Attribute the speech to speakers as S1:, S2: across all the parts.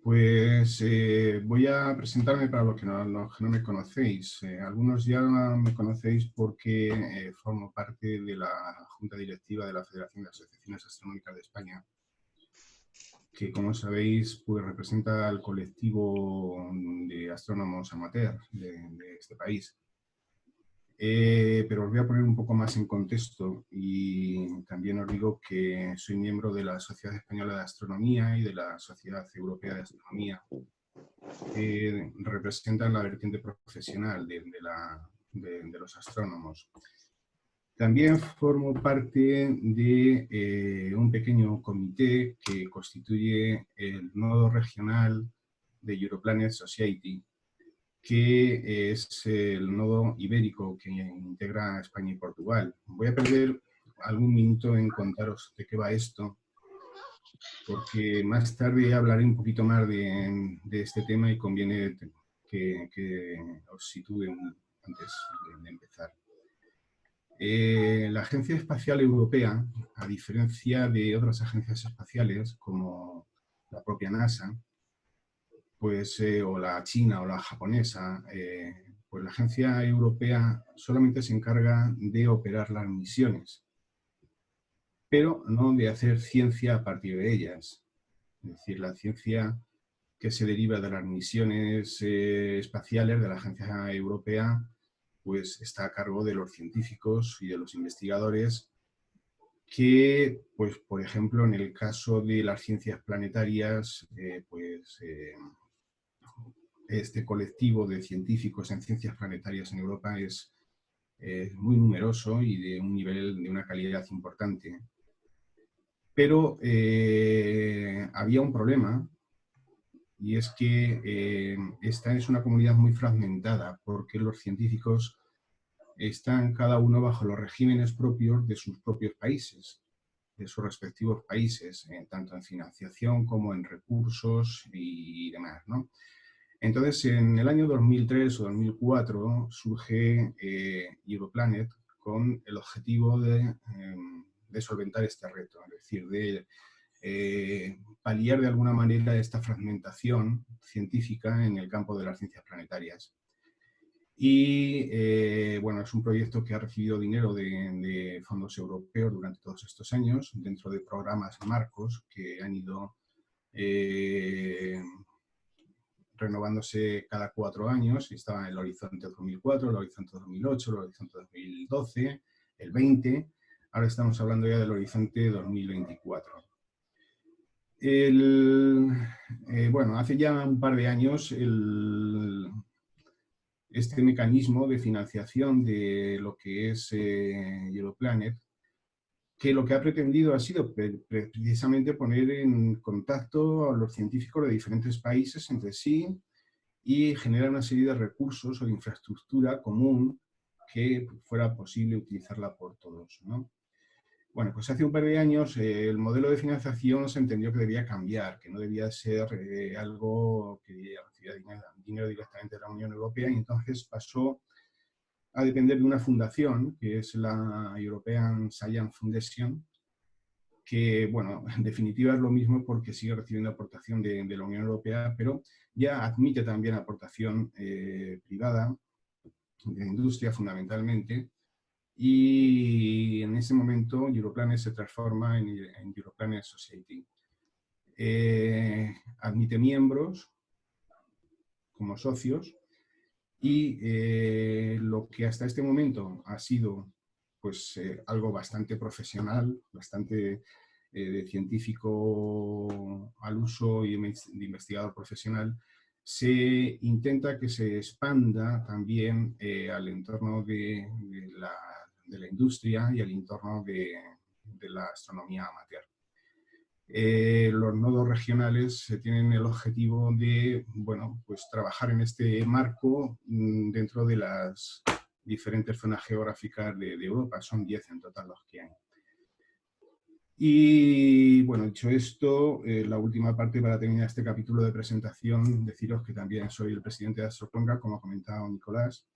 S1: Pues voy a presentarme para los que no me conocéis. Algunos ya me conocéis porque formo parte de la Junta Directiva de la Federación de Asociaciones Astronómicas de España, que, como sabéis, pues representa al colectivo de astrónomos amateurs de este país. Pero os voy a poner un poco más en contexto y también os digo que soy miembro de la Sociedad Española de Astronomía y de la Sociedad Europea de Astronomía, que representan la vertiente profesional de los astrónomos. También formo parte de un pequeño comité que constituye el nodo regional de Europlanet Society, que es el nodo ibérico que integra España y Portugal. Voy a perder algún minuto en contaros de qué va esto, porque más tarde hablaré un poquito más de este tema y conviene que os sitúe antes de empezar. La Agencia Espacial Europea, a diferencia de otras agencias espaciales como la propia NASA, pues, o la china o la japonesa, pues la Agencia Europea solamente se encarga de operar las misiones, pero no de hacer ciencia a partir de ellas. Es decir, la ciencia que se deriva de las misiones espaciales de la Agencia Europea, pues está a cargo de los científicos y de los investigadores que, pues, por ejemplo, en el caso de las ciencias planetarias, este colectivo de científicos en ciencias planetarias en Europa es muy numeroso y de un nivel, de una calidad importante. Pero había un problema, y es que esta es una comunidad muy fragmentada, porque los científicos están cada uno bajo los regímenes propios de sus propios países, de sus respectivos países, tanto en financiación como en recursos y demás, ¿no? Entonces, en el año 2003 o 2004 surge Europlanet con el objetivo de solventar este reto, es decir, de paliar de alguna manera esta fragmentación científica en el campo de las ciencias planetarias. Y bueno, es un proyecto que ha recibido dinero de fondos europeos durante todos estos años, dentro de programas marcos que han ido renovándose cada 4 años. Estaba el Horizonte 2004, el Horizonte 2008, el Horizonte 2012, el 20. Ahora estamos hablando ya del Horizonte 2024. Bueno, hace ya un par de años este mecanismo de financiación de lo que es Europlanet, que lo que ha pretendido ha sido precisamente poner en contacto a los científicos de diferentes países entre sí y generar una serie de recursos o de infraestructura común que fuera posible utilizarla por todos, ¿no? Bueno, pues hace un par de años el modelo de financiación se entendió que debía cambiar, que no debía ser algo que recibiera dinero directamente de la Unión Europea, y entonces pasó a depender de una fundación, que es la European Science Foundation, que, bueno, en definitiva es lo mismo porque sigue recibiendo aportación de la Unión Europea, pero ya admite también aportación privada, de industria fundamentalmente, y en ese momento Europlanet se transforma en Europlanet Society. Admite miembros como socios y lo que hasta este momento ha sido, pues, algo bastante profesional, bastante de científico al uso y de investigador profesional, se intenta que se expanda también al entorno de la industria y al entorno de la astronomía amateur. Los nodos regionales tienen el objetivo de, bueno, pues trabajar en este marco dentro de las diferentes zonas geográficas de Europa. Son 10 en total los que hay. Y bueno, dicho esto, la última parte para terminar este capítulo de presentación, deciros que también soy el presidente de Astroconga, como ha comentado Nicolás.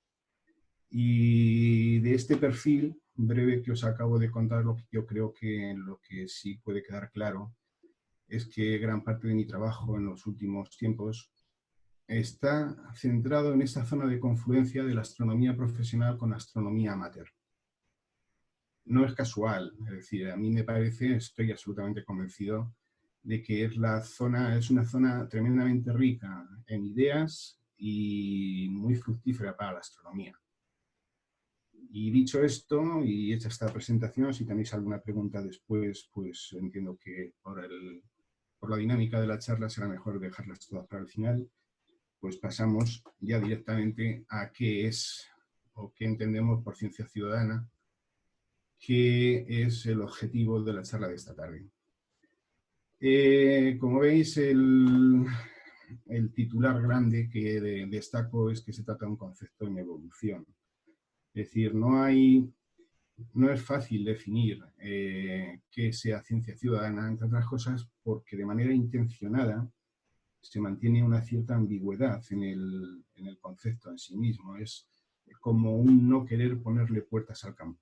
S1: Y de este perfil breve que os acabo de contar, lo que yo creo que lo que sí puede quedar claro es que gran parte de mi trabajo en los últimos tiempos está centrado en esta zona de confluencia de la astronomía profesional con la astronomía amateur. No es casual, es decir, a mí me parece, estoy absolutamente convencido de que es una zona tremendamente rica en ideas y muy fructífera para la astronomía. Y dicho esto, y hecha esta presentación, si tenéis alguna pregunta después, pues entiendo que por la dinámica de la charla será mejor dejarlas todas para el final. Pues pasamos ya directamente a qué es o qué entendemos por ciencia ciudadana, que es el objetivo de la charla de esta tarde. Como veis, el titular grande que destaco es que se trata de un concepto en evolución. Es decir, no es fácil definir qué sea ciencia ciudadana, entre otras cosas, porque de manera intencionada se mantiene una cierta ambigüedad en el concepto en sí mismo. Es como un no querer ponerle puertas al campo.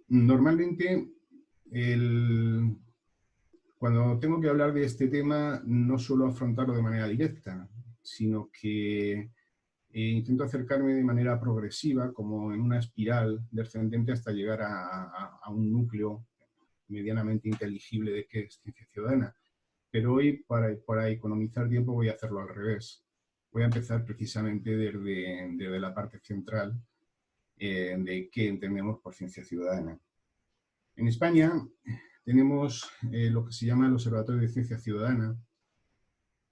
S1: Normalmente, cuando tengo que hablar de este tema, no suelo afrontarlo de manera directa, sino que intento acercarme de manera progresiva, como en una espiral descendente, hasta llegar a un núcleo medianamente inteligible de qué es ciencia ciudadana. Pero hoy, para economizar tiempo, voy a hacerlo al revés. Voy a empezar precisamente desde la parte central de qué entendemos por ciencia ciudadana. En España tenemos lo que se llama el Observatorio de Ciencia Ciudadana.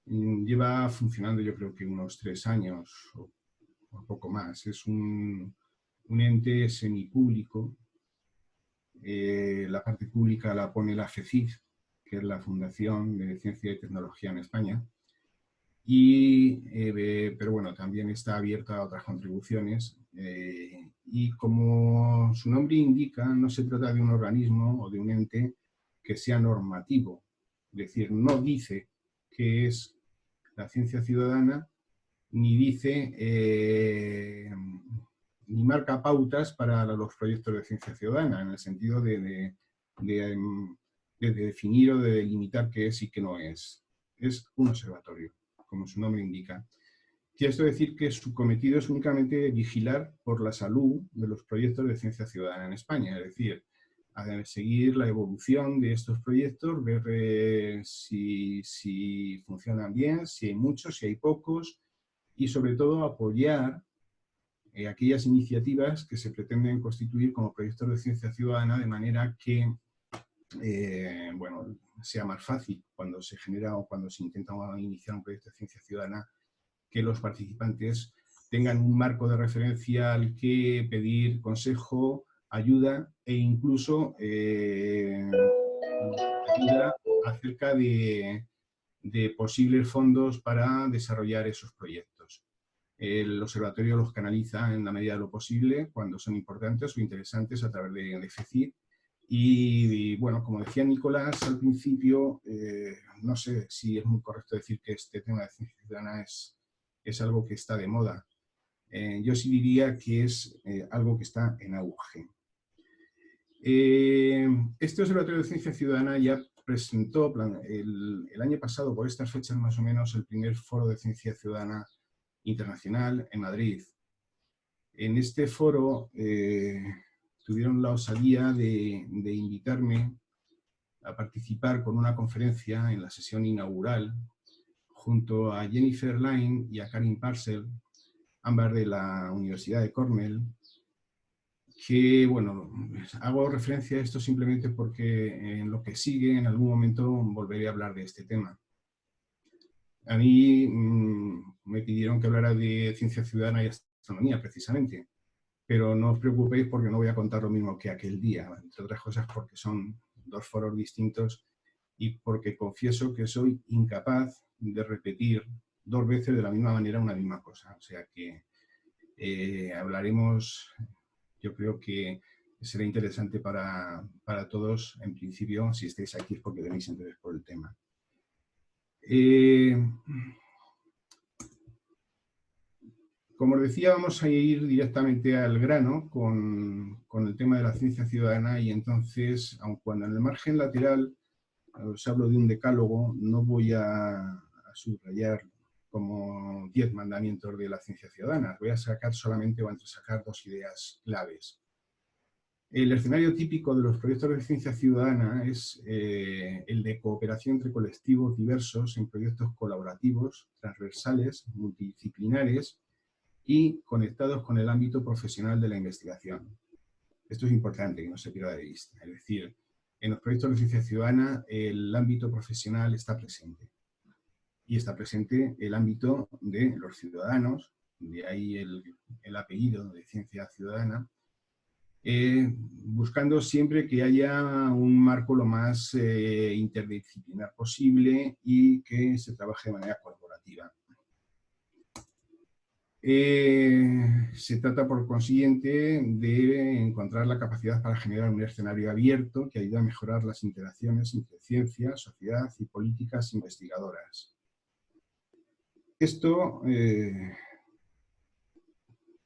S1: Lleva funcionando, yo creo que unos 3 años o poco más. Es un ente semipúblico. La parte pública la pone la FECID, que es la Fundación de Ciencia y Tecnología en España. Pero bueno, también está abierta a otras contribuciones. Y como su nombre indica, no se trata de un organismo o de un ente que sea normativo. Es decir, no dice qué es la ciencia ciudadana, ni dice, ni marca pautas para los proyectos de ciencia ciudadana, en el sentido de definir o de delimitar qué es y qué no es. Es un observatorio, como su nombre indica. Quiere esto decir que su cometido es únicamente vigilar por la salud de los proyectos de ciencia ciudadana en España, es decir, seguir la evolución de estos proyectos, ver si funcionan bien, si hay muchos, si hay pocos, y sobre todo apoyar aquellas iniciativas que se pretenden constituir como proyectos de ciencia ciudadana, de manera que bueno, sea más fácil cuando se genera o cuando se intenta iniciar un proyecto de ciencia ciudadana, que los participantes tengan un marco de referencia al que pedir consejo, ayuda e incluso ayuda acerca de posibles fondos para desarrollar esos proyectos. El observatorio los canaliza en la medida de lo posible cuando son importantes o interesantes a través de FECID. Y bueno, como decía Nicolás al principio, no sé si es muy correcto decir que este tema de ciencia ciudadana es algo que está de moda. Yo sí diría que es algo que está en auge. Este Observatorio de Ciencia Ciudadana ya presentó el año pasado, por estas fechas más o menos, el primer foro de ciencia ciudadana internacional en Madrid. En este foro tuvieron la osadía de invitarme a participar con una conferencia en la sesión inaugural junto a Jennifer Lyne y a Karin Parcel, ambas de la Universidad de Cornell, que, bueno, hago referencia a esto simplemente porque en lo que sigue, en algún momento, volveré a hablar de este tema. A mí me pidieron que hablara de ciencia ciudadana y astronomía, precisamente, pero no os preocupéis porque no voy a contar lo mismo que aquel día, entre otras cosas porque son 2 foros distintos y porque confieso que soy incapaz de repetir 2 veces de la misma manera una misma cosa. O sea que hablaremos, yo creo que será interesante para todos, en principio, si estáis aquí es porque tenéis interés por el tema. Como os decía, vamos a ir directamente al grano con el tema de la ciencia ciudadana y entonces, aun cuando en el margen lateral os hablo de un decálogo, no voy a subrayar como 10 mandamientos de la ciencia ciudadana. Voy a sacar solamente o a sacar 2 ideas claves. El escenario típico de los proyectos de ciencia ciudadana es el de cooperación entre colectivos diversos en proyectos colaborativos, transversales, multidisciplinares y conectados con el ámbito profesional de la investigación. Esto es importante que no se pierda de vista. Es decir, en los proyectos de ciencia ciudadana el ámbito profesional está presente. Y está presente el ámbito de los ciudadanos, de ahí el apellido de ciencia ciudadana, buscando siempre que haya un marco lo más interdisciplinar posible y que se trabaje de manera colaborativa. Se trata, por consiguiente, de encontrar la capacidad para generar un escenario abierto que ayude a mejorar las interacciones entre ciencia, sociedad y políticas investigadoras. Esto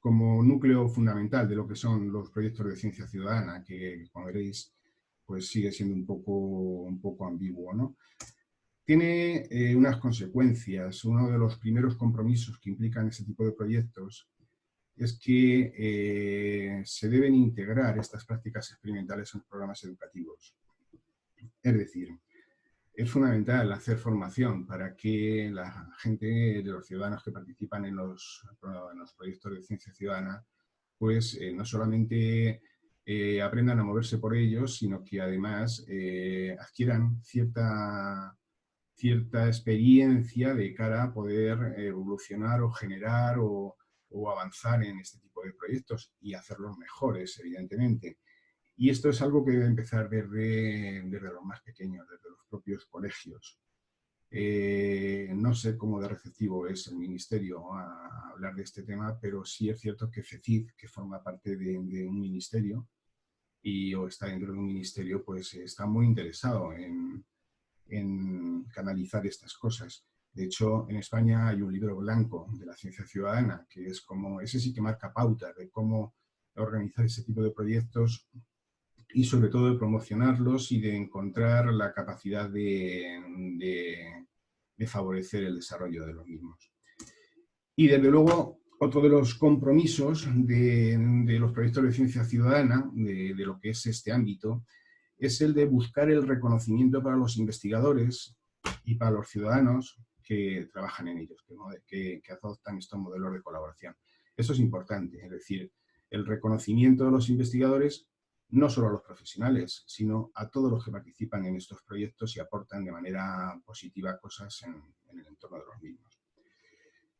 S1: como núcleo fundamental de lo que son los proyectos de ciencia ciudadana, que, como veréis, pues sigue siendo un poco ambiguo, ¿no? Tiene unas consecuencias. Uno de los primeros compromisos que implican este tipo de proyectos es que se deben integrar estas prácticas experimentales en los programas educativos. Es decir, es fundamental hacer formación para que la gente, de los ciudadanos que participan en los proyectos de ciencia ciudadana, pues no solamente aprendan a moverse por ellos, sino que además adquieran cierta experiencia de cara a poder evolucionar o generar o avanzar en este tipo de proyectos y hacerlos mejores, evidentemente. Y esto es algo que debe empezar desde los más pequeños, desde los propios colegios. No sé cómo de receptivo es el Ministerio a hablar de este tema, pero sí es cierto que FECID, que forma parte de un ministerio o está dentro de un ministerio, pues está muy interesado en canalizar estas cosas. De hecho, en España hay un libro blanco de la ciencia ciudadana, que es como, ese sí que marca pautas de cómo organizar ese tipo de proyectos y sobre todo de promocionarlos y de encontrar la capacidad de favorecer el desarrollo de los mismos. Y desde luego, otro de los compromisos de los proyectos de ciencia ciudadana, de lo que es este ámbito, es el de buscar el reconocimiento para los investigadores y para los ciudadanos que trabajan en ellos, que adoptan estos modelos de colaboración. Eso es importante, es decir, el reconocimiento de los investigadores no solo a los profesionales, sino a todos los que participan en estos proyectos y aportan de manera positiva cosas en el entorno de los mismos.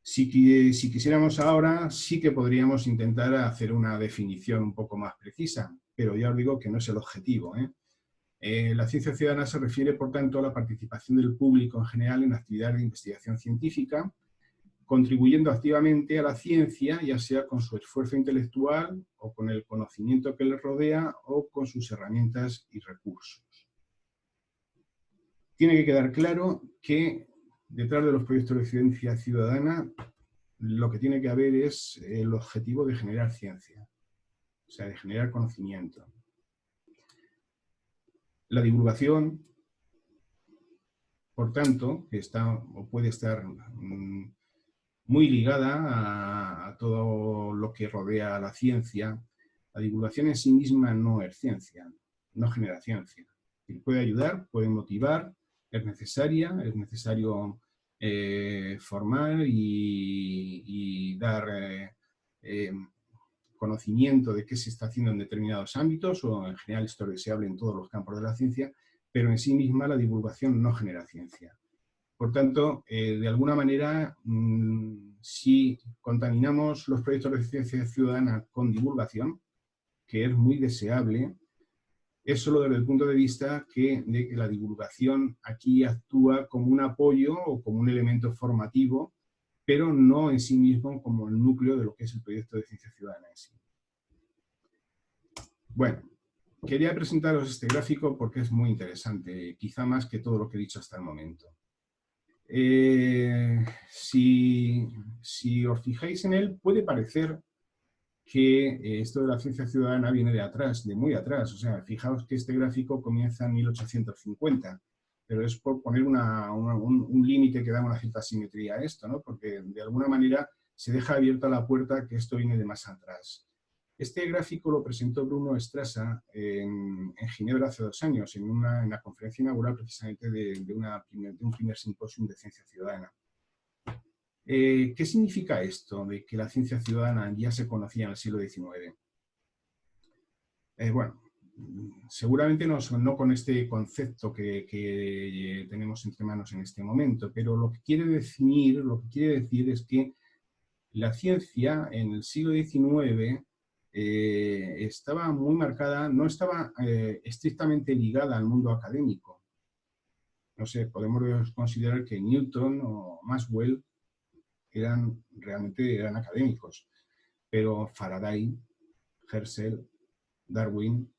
S1: Si quisiéramos ahora, sí que podríamos intentar hacer una definición un poco más precisa, pero ya os digo que no es el objetivo, la ciencia ciudadana se refiere, por tanto, a la participación del público en general en actividades de investigación científica, contribuyendo activamente a la ciencia, ya sea con su esfuerzo intelectual o con el conocimiento que les rodea o con sus herramientas y recursos. Tiene que quedar claro que detrás de los proyectos de ciencia ciudadana lo que tiene que haber es el objetivo de generar ciencia, o sea, de generar conocimiento. La divulgación, por tanto, está o puede estar muy ligada a todo lo que rodea a la ciencia. La divulgación en sí misma no es ciencia, no genera ciencia. Puede ayudar, puede motivar, es necesario formar y dar conocimiento de qué se está haciendo en determinados ámbitos, o en general esto es deseable en todos los campos de la ciencia, pero en sí misma la divulgación no genera ciencia. Por tanto, de alguna manera, si contaminamos los proyectos de ciencia ciudadana con divulgación, que es muy deseable, es solo desde el punto de vista de que la divulgación aquí actúa como un apoyo o como un elemento formativo, pero no en sí mismo como el núcleo de lo que es el proyecto de ciencia ciudadana en sí. Bueno, quería presentaros este gráfico porque es muy interesante, quizá más que todo lo que he dicho hasta el momento. Si os fijáis en él, puede parecer que esto de la ciencia ciudadana viene de atrás, de muy atrás. O sea, fijaos que este gráfico comienza en 1850, pero es por poner un límite que da una cierta simetría a esto, ¿no? Porque de alguna manera se deja abierta la puerta que esto viene de más atrás. Este gráfico lo presentó Bruno Strasser en Ginebra hace 2 años, en la conferencia inaugural precisamente de un primer simposio de ciencia ciudadana. ¿Qué significa esto de que la ciencia ciudadana ya se conocía en el siglo XIX? Bueno, seguramente no con este concepto que tenemos entre manos en este momento, pero lo que quiere decir es que la ciencia en el siglo XIX estaba muy marcada, no estaba estrictamente ligada al mundo académico. No sé, podemos considerar que Newton o Maxwell realmente eran académicos, pero Faraday, Herschel, Darwin,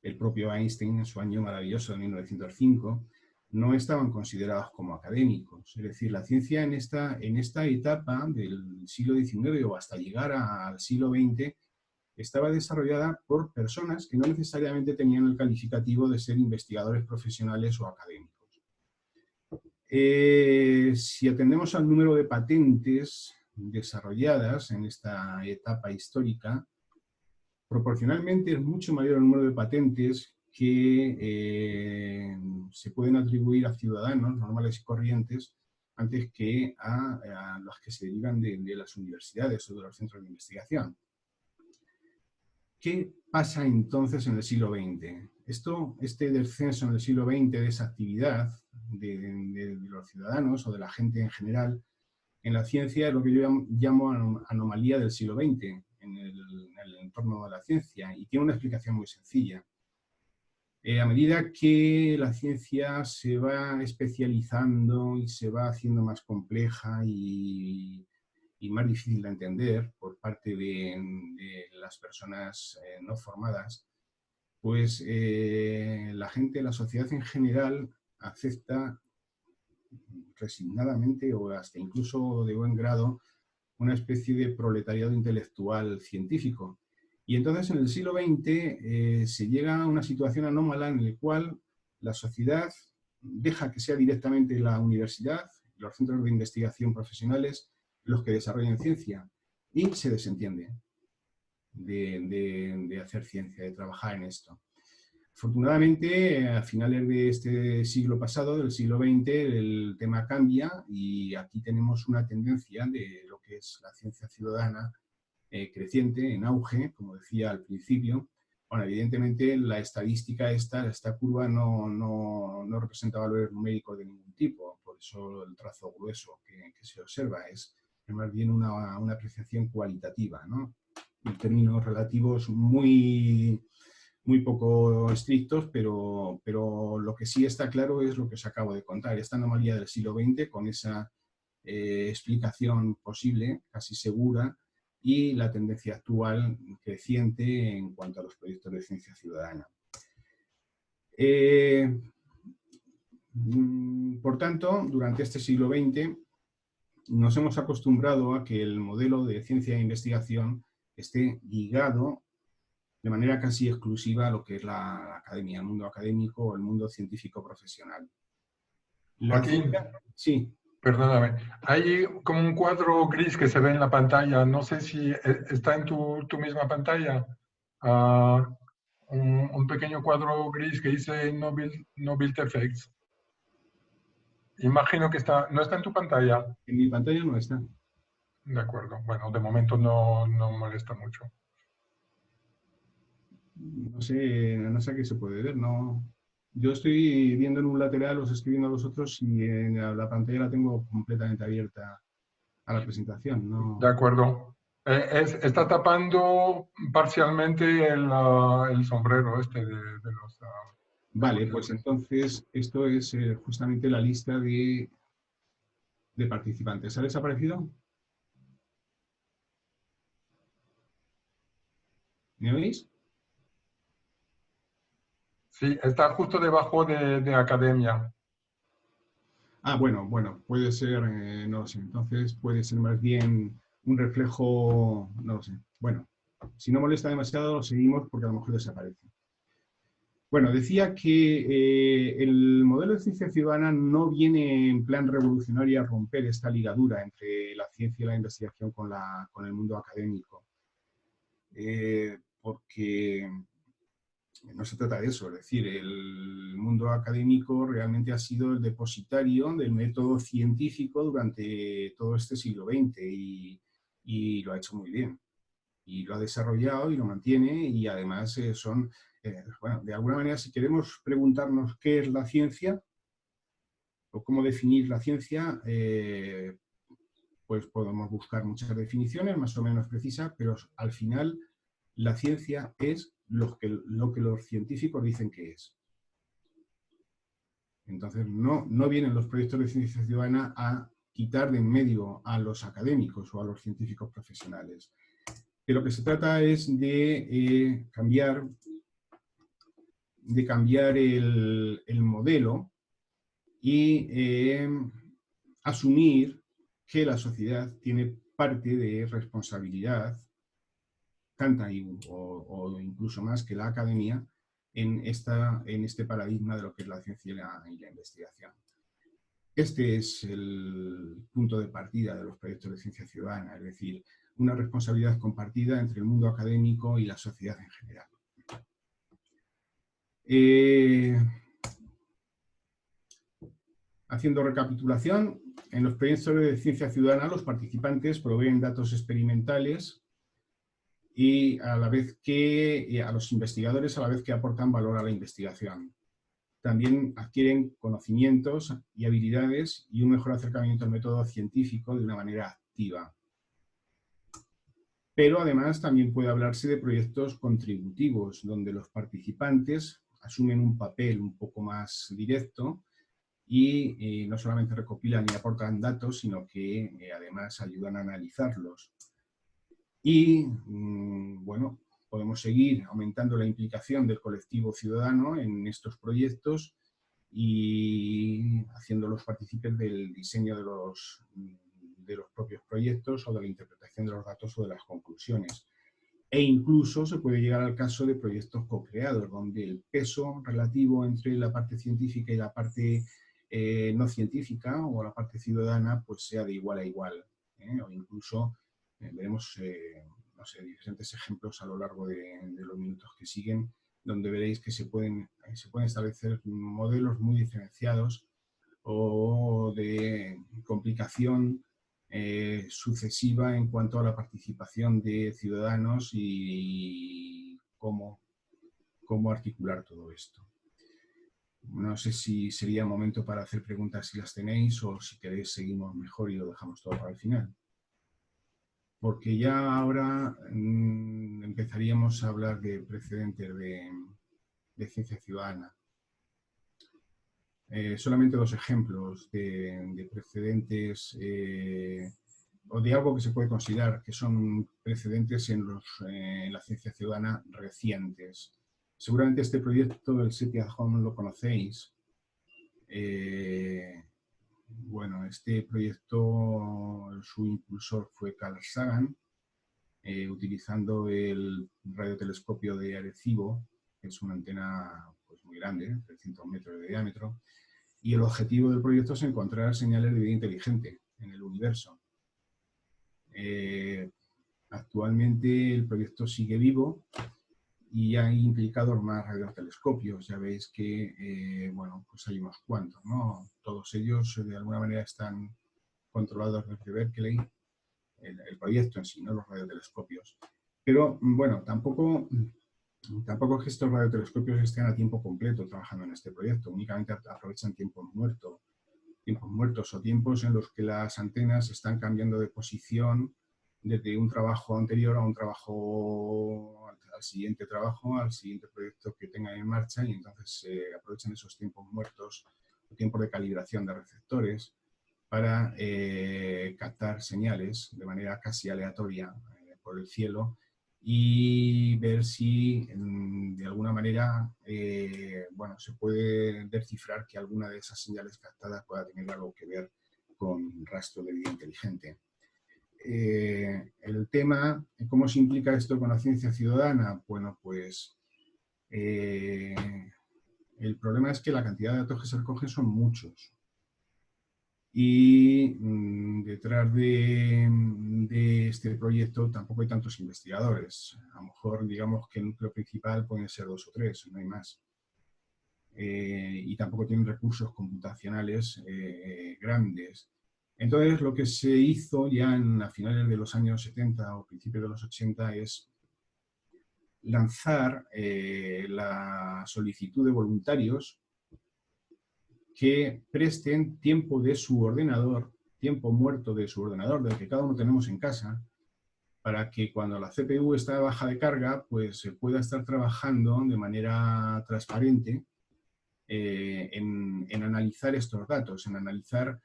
S1: el propio Einstein en su año maravilloso de 1905, no estaban considerados como académicos. Es decir, la ciencia en esta etapa del siglo XIX o hasta llegar al siglo XX estaba desarrollada por personas que no necesariamente tenían el calificativo de ser investigadores profesionales o académicos. Si atendemos al número de patentes desarrolladas en esta etapa histórica, proporcionalmente es mucho mayor el número de patentes que se pueden atribuir a ciudadanos normales y corrientes antes que a los que se derivan de las universidades o de los centros de investigación. ¿Qué pasa entonces en el siglo XX? Este descenso en el siglo XX de esa actividad de los ciudadanos o de la gente en general en la ciencia es lo que yo llamo anomalía del siglo XX en el entorno de la ciencia, y tiene una explicación muy sencilla. A medida que la ciencia se va especializando y se va haciendo más compleja y más difícil de entender por parte de las personas no formadas, pues la gente, la sociedad en general, acepta resignadamente o hasta incluso de buen grado una especie de proletariado intelectual científico. Y entonces en el siglo XX se llega a una situación anómala en la cual la sociedad deja que sea directamente la universidad, los centros de investigación profesionales, los que desarrollen ciencia, y se desentiende de hacer ciencia, de trabajar en esto. Afortunadamente, a finales de este siglo pasado, del siglo XX, el tema cambia y aquí tenemos una tendencia de lo que es la ciencia ciudadana creciente, en auge, como decía al principio. Bueno, evidentemente la estadística esta curva no representa valores numéricos de ningún tipo, por eso el trazo grueso que se observa es más bien una apreciación cualitativa, ¿no? En términos relativos muy poco estrictos, pero lo que sí está claro es lo que os acabo de contar, esta anomalía del siglo XX con esa explicación posible, casi segura, y la tendencia actual creciente en cuanto a los proyectos de ciencia ciudadana. Por tanto, durante este siglo XX nos hemos acostumbrado a que el modelo de ciencia e investigación esté ligado de manera casi exclusiva a lo que es la academia, el mundo académico o el mundo científico profesional.
S2: Joaquín,
S1: sí.
S2: Perdóname, hay como un cuadro gris que se ve en la pantalla, no sé si está en tu misma pantalla, un pequeño cuadro gris que dice no built effects. Imagino que no está en tu pantalla.
S1: En mi pantalla no está.
S2: De acuerdo, bueno, de momento no molesta mucho.
S1: No sé a qué se puede ver, no. Yo estoy viendo en un lateral, os estoy viendo a vosotros y en la pantalla la tengo completamente abierta a la presentación. No.
S2: De acuerdo. Está tapando parcialmente el sombrero este de los...
S1: Vale, pues entonces esto es justamente la lista de participantes. ¿Ha desaparecido? ¿Me oís?
S2: Sí, está justo debajo de academia.
S1: Bueno, puede ser, no lo sé, entonces puede ser más bien un reflejo, no lo sé. Bueno, si no molesta demasiado, lo seguimos porque a lo mejor desaparece. Bueno, decía que el modelo de ciencia ciudadana no viene en plan revolucionario a romper esta ligadura entre la ciencia y la investigación con el mundo académico. Porque no se trata de eso, es decir, el mundo académico realmente ha sido el depositario del método científico durante todo este siglo XX y lo ha hecho muy bien. Y lo ha desarrollado y lo mantiene y además bueno, de alguna manera si queremos preguntarnos qué es la ciencia o cómo definir la ciencia, pues podemos buscar muchas definiciones más o menos precisas, pero al final la ciencia es lo que los científicos dicen que es. Entonces, no vienen los proyectos de ciencia ciudadana a quitar de en medio a los académicos o a los científicos profesionales. De lo que se trata es de cambiar el modelo y asumir que la sociedad tiene parte de responsabilidad, tanta o incluso más que la academia, en este paradigma de lo que es la ciencia y la investigación. Este es el punto de partida de los proyectos de ciencia ciudadana, es decir, una responsabilidad compartida entre el mundo académico y la sociedad en general. Haciendo recapitulación, en los proyectos de ciencia ciudadana los participantes proveen datos experimentales y a los investigadores a la vez que aportan valor a la investigación. También adquieren conocimientos y habilidades y un mejor acercamiento al método científico de una manera activa. Pero además también puede hablarse de proyectos contributivos, donde los participantes asumen un papel un poco más directo y no solamente recopilan y aportan datos, sino que además ayudan a analizarlos. Y, bueno, podemos seguir aumentando la implicación del colectivo ciudadano en estos proyectos y haciéndolos partícipes del diseño de los propios proyectos o de la interpretación de los datos o de las conclusiones. E incluso se puede llegar al caso de proyectos co-creados, donde el peso relativo entre la parte científica y la parte no científica o la parte ciudadana pues sea de igual a igual. O incluso veremos no sé, diferentes ejemplos a lo largo de los minutos que siguen, donde veréis que se pueden establecer modelos muy diferenciados o de complicación sucesiva en cuanto a la participación de ciudadanos y cómo articular todo esto. No sé si sería momento para hacer preguntas si las tenéis o si queréis seguimos mejor y lo dejamos todo para el final. Porque ya ahora empezaríamos a hablar de precedentes de ciencia ciudadana. Solamente dos ejemplos de precedentes o de algo que se puede considerar que son precedentes en la ciencia ciudadana recientes. Seguramente este proyecto del SETI at Home lo conocéis. Bueno, este proyecto, su impulsor fue Carl Sagan, utilizando el radiotelescopio de Arecibo, que es una antena pues, muy grande, 300 metros de diámetro, y el objetivo del proyecto es encontrar señales de vida inteligente en el universo. Actualmente el proyecto sigue vivo y hay implicados más radiotelescopios. Ya veis que, bueno, pues hay unos cuantos, ¿no? Todos ellos de alguna manera están controlados desde Berkeley, el proyecto en sí, no los radiotelescopios. Pero, bueno, tampoco es que estos radiotelescopios estén a tiempo completo trabajando en este proyecto, únicamente aprovechan tiempos muertos o tiempos en los que las antenas están cambiando de posición desde un trabajo anterior a un trabajo, al siguiente proyecto que tengan en marcha y entonces aprovechan esos tiempos muertos, o tiempos de calibración de receptores para captar señales de manera casi aleatoria por el cielo y ver si de alguna manera bueno, se puede descifrar que alguna de esas señales captadas pueda tener algo que ver con rastro de vida inteligente. El tema, ¿cómo se implica esto con la ciencia ciudadana? Bueno, pues el problema es que la cantidad de datos que se recogen son muchos. Y detrás de este proyecto tampoco hay tantos investigadores. A lo mejor digamos que el núcleo principal pueden ser 2 o 3, no hay más. Y tampoco tienen recursos computacionales grandes. Entonces lo que se hizo ya a finales de los años 70 o principios de los 80 es lanzar la solicitud de voluntarios que presten tiempo de su ordenador, tiempo muerto de su ordenador, del que cada uno tenemos en casa, para que cuando la CPU está baja de carga, pues se pueda estar trabajando de manera transparente en analizar estos datos, en analizar,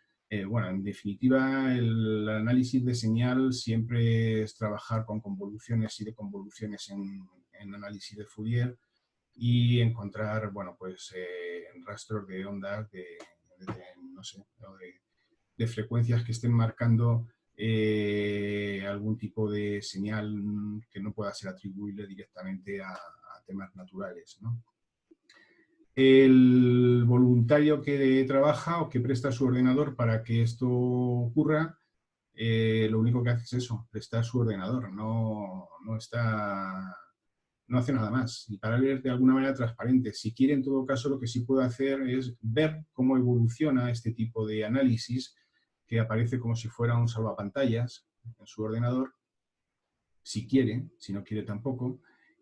S1: bueno, en definitiva, el análisis de señal siempre es trabajar con convoluciones y deconvoluciones en análisis de Fourier, y encontrar, bueno, pues rastros de ondas no sé, de frecuencias que estén marcando algún tipo de señal que no pueda ser atribuible directamente a temas naturales, ¿no? El voluntario que trabaja o que presta su ordenador para que esto ocurra, lo único que hace es eso, prestar su ordenador, no hace nada más. Y para leer de alguna manera transparente. Si quiere, en todo caso, lo que sí puede hacer es ver cómo evoluciona este tipo de análisis, que aparece como si fuera un salvapantallas en su ordenador, si quiere, si no quiere tampoco.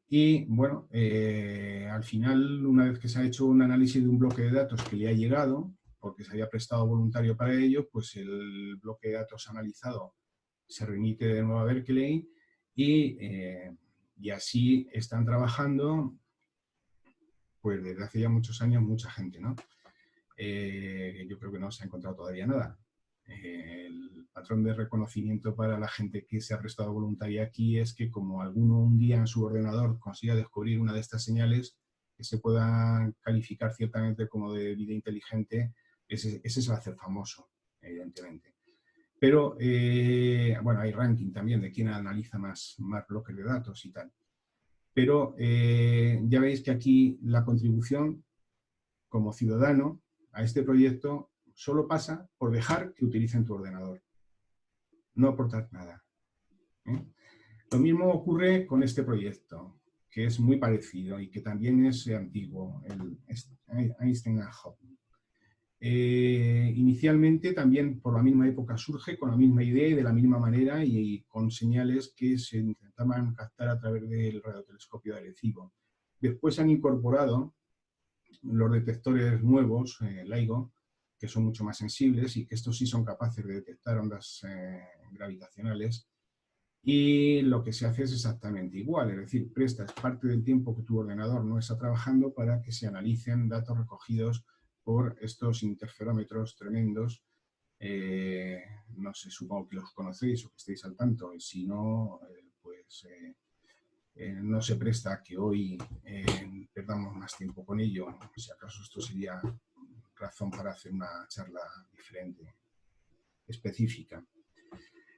S1: Y bueno, al final, una vez que se ha hecho un análisis de un bloque de datos que le ha llegado, porque se había prestado voluntario para ello, pues el bloque de datos analizado se remite de nuevo a Berkeley y así están trabajando pues desde hace ya muchos años mucha gente, ¿no? Yo creo que no se ha encontrado todavía nada. El patrón de reconocimiento para la gente que se ha prestado voluntaria aquí es que como alguno un día en su ordenador consiga descubrir una de estas señales que se puedan calificar ciertamente como de vida inteligente, ese se va a hacer famoso, evidentemente. Pero, bueno, hay ranking también de quién analiza más bloques de datos y tal. Pero ya veis que aquí la contribución como ciudadano a este proyecto solo pasa por dejar que utilicen tu ordenador, no aportar nada. Lo mismo ocurre con este proyecto, que es muy parecido y que también es antiguo, el Einstein and Hubble. Inicialmente también por la misma época surge con la misma idea y de la misma manera y con señales que se intentaban captar a través del radiotelescopio de Arecibo. Después se han incorporado los detectores nuevos, LIGO, que son mucho más sensibles y que estos sí son capaces de detectar ondas gravitacionales. Y lo que se hace es exactamente igual, es decir, prestas parte del tiempo que tu ordenador no está trabajando para que se analicen datos recogidos por estos interferómetros tremendos. No sé, supongo que los conocéis o que estéis al tanto, y si no, pues no se presta a que hoy perdamos más tiempo con ello. Si acaso esto sería razón para hacer una charla diferente, específica.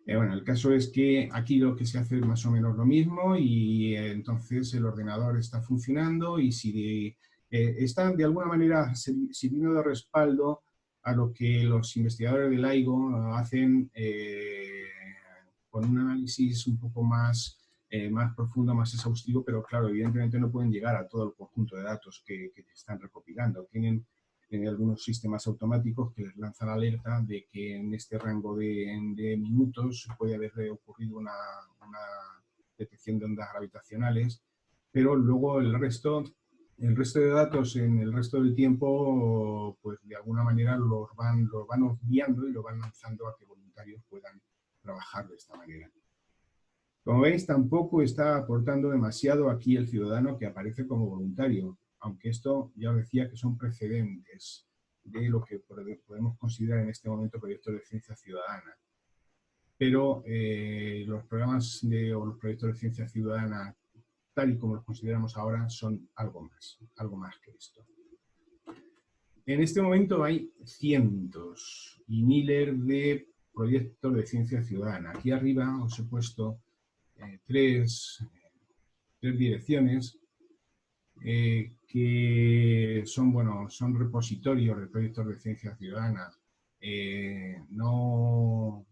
S1: Bueno, el caso es que aquí lo que se hace es más o menos lo mismo y entonces el ordenador está funcionando y si está de alguna manera sirviendo de respaldo a lo que los investigadores del LIGO hacen con un análisis un poco más profundo, más exhaustivo, pero claro, evidentemente no pueden llegar a todo el conjunto de datos que están recopilando. Tienen algunos sistemas automáticos que les lanzan alerta de que en este rango de minutos puede haber ocurrido una detección de ondas gravitacionales, pero luego el resto de datos en el resto del tiempo, pues de alguna manera los van obviando y los van lanzando a que voluntarios puedan trabajar de esta manera. Como veis, tampoco está aportando demasiado aquí el ciudadano que aparece como voluntario, aunque esto ya os decía que son precedentes de lo que podemos considerar en este momento proyectos de ciencia ciudadana. pero los programas o los proyectos de ciencia ciudadana, tal y como los consideramos ahora, son algo más que esto. En este momento hay cientos y miles de proyectos de ciencia ciudadana. Aquí arriba os he puesto tres direcciones que son repositorios de proyectos de ciencia ciudadana. No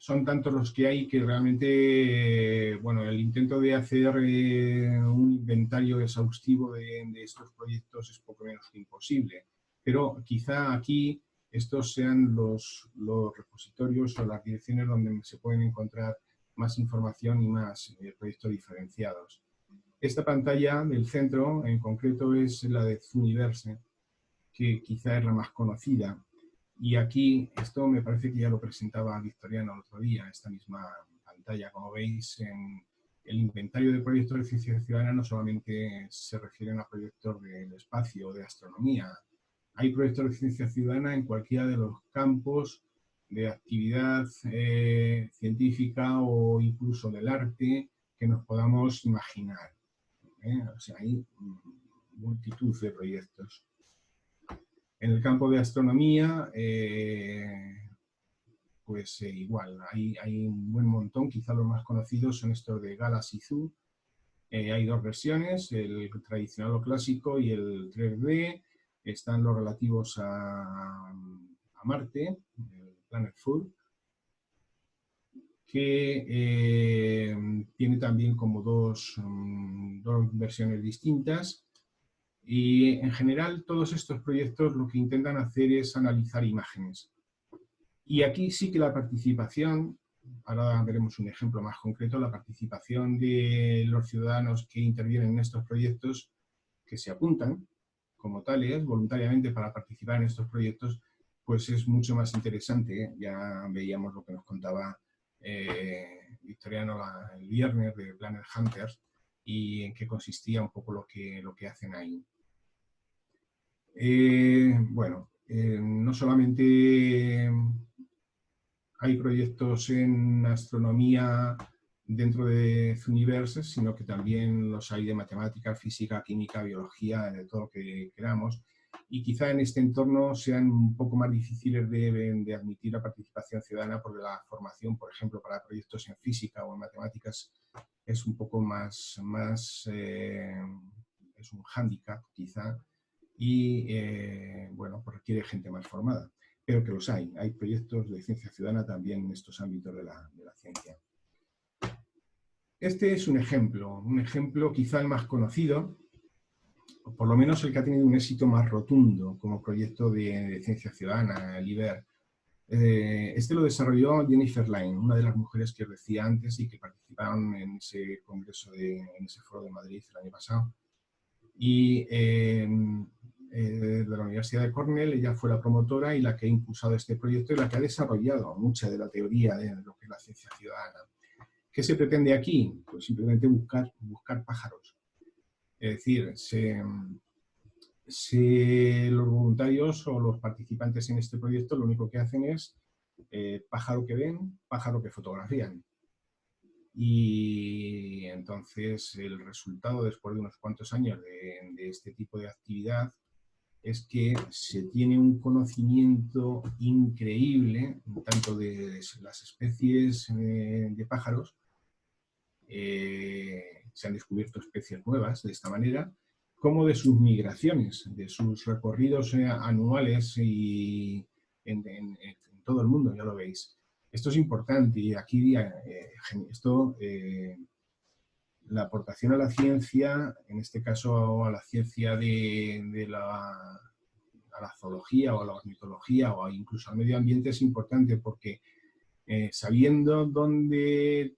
S1: son tantos los que hay que realmente, el intento de hacer un inventario exhaustivo de estos proyectos es poco menos que imposible. Pero quizá aquí estos sean los repositorios o las direcciones donde se pueden encontrar más información y más proyectos diferenciados. Esta pantalla del centro, en concreto, es la de Zooniverse, que quizá es la más conocida. Y aquí, esto me parece que ya lo presentaba Victoriano el otro día, esta misma pantalla. Como veis, en el inventario de proyectos de ciencia ciudadana no solamente se refieren a proyectos del espacio o de astronomía. Hay proyectos de ciencia ciudadana en cualquiera de los campos de actividad científica o incluso del arte que nos podamos imaginar. O sea, hay multitud de proyectos. En el campo de astronomía, igual, hay un buen montón. Quizá los más conocidos son estos de Galaxy Zoo. Hay dos versiones, el tradicional o clásico y el 3D. Están los relativos a Marte, el Planet Food, que tiene también como dos versiones distintas. Y en general todos estos proyectos lo que intentan hacer es analizar imágenes. Y aquí sí que la participación, ahora veremos un ejemplo más concreto, la participación de los ciudadanos que intervienen en estos proyectos, que se apuntan como tales voluntariamente para participar en estos proyectos, pues es mucho más interesante. Ya veíamos lo que nos contaba Victoriano el viernes de Planet Hunters y en qué consistía un poco lo que hacen ahí. No solamente hay proyectos en astronomía dentro de Zooniverse, sino que también los hay de matemática, física, química, biología, de todo lo que queramos. Y quizá en este entorno sean un poco más difíciles de admitir la participación ciudadana porque la formación, por ejemplo, para proyectos en física o en matemáticas es un poco más es un hándicap quizá y pues requiere gente más formada, pero que los hay. Hay proyectos de ciencia ciudadana también en estos ámbitos de la ciencia. Este es un ejemplo quizá el más conocido, o por lo menos el que ha tenido un éxito más rotundo como proyecto de ciencia ciudadana, el IBER. Este lo desarrolló Jennifer Lyne, una de las mujeres que os decía antes y que participaron en ese congreso, en ese foro de Madrid el año pasado. Y de la Universidad de Cornell, ella fue la promotora y la que ha impulsado este proyecto y la que ha desarrollado mucha de la teoría de lo que es la ciencia ciudadana. ¿Qué se pretende aquí? Pues simplemente buscar pájaros. Es decir, los voluntarios o los participantes en este proyecto lo único que hacen es pájaro que ven, pájaro que fotografían. Y entonces el resultado después de unos cuantos años de este tipo de actividad es que se tiene un conocimiento increíble tanto de las especies de pájaros, se han descubierto especies nuevas de esta manera, como de sus migraciones, de sus recorridos anuales y en todo el mundo, ya lo veis. Esto es importante y aquí la aportación a la ciencia, en este caso a la ciencia a la zoología o a la ornitología o incluso al medio ambiente es importante porque sabiendo dónde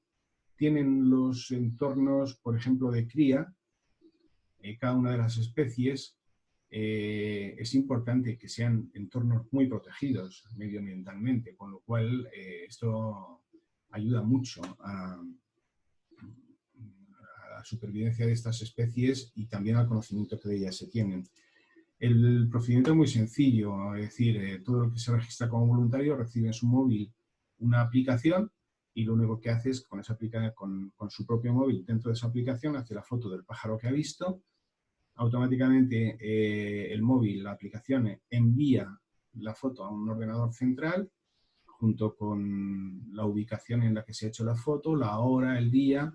S1: tienen los entornos, por ejemplo, de cría, cada una de las especies, es importante que sean entornos muy protegidos medioambientalmente, con lo cual esto ayuda mucho a la supervivencia de estas especies y también al conocimiento que de ellas se tienen. El procedimiento es muy sencillo, es decir, todo lo que se registra como voluntario recibe en su móvil una aplicación y lo único que hace es con esa aplicación, con su propio móvil dentro de esa aplicación, hace la foto del pájaro que ha visto. Automáticamente el móvil, la aplicación, envía la foto a un ordenador central junto con la ubicación en la que se ha hecho la foto, la hora, el día,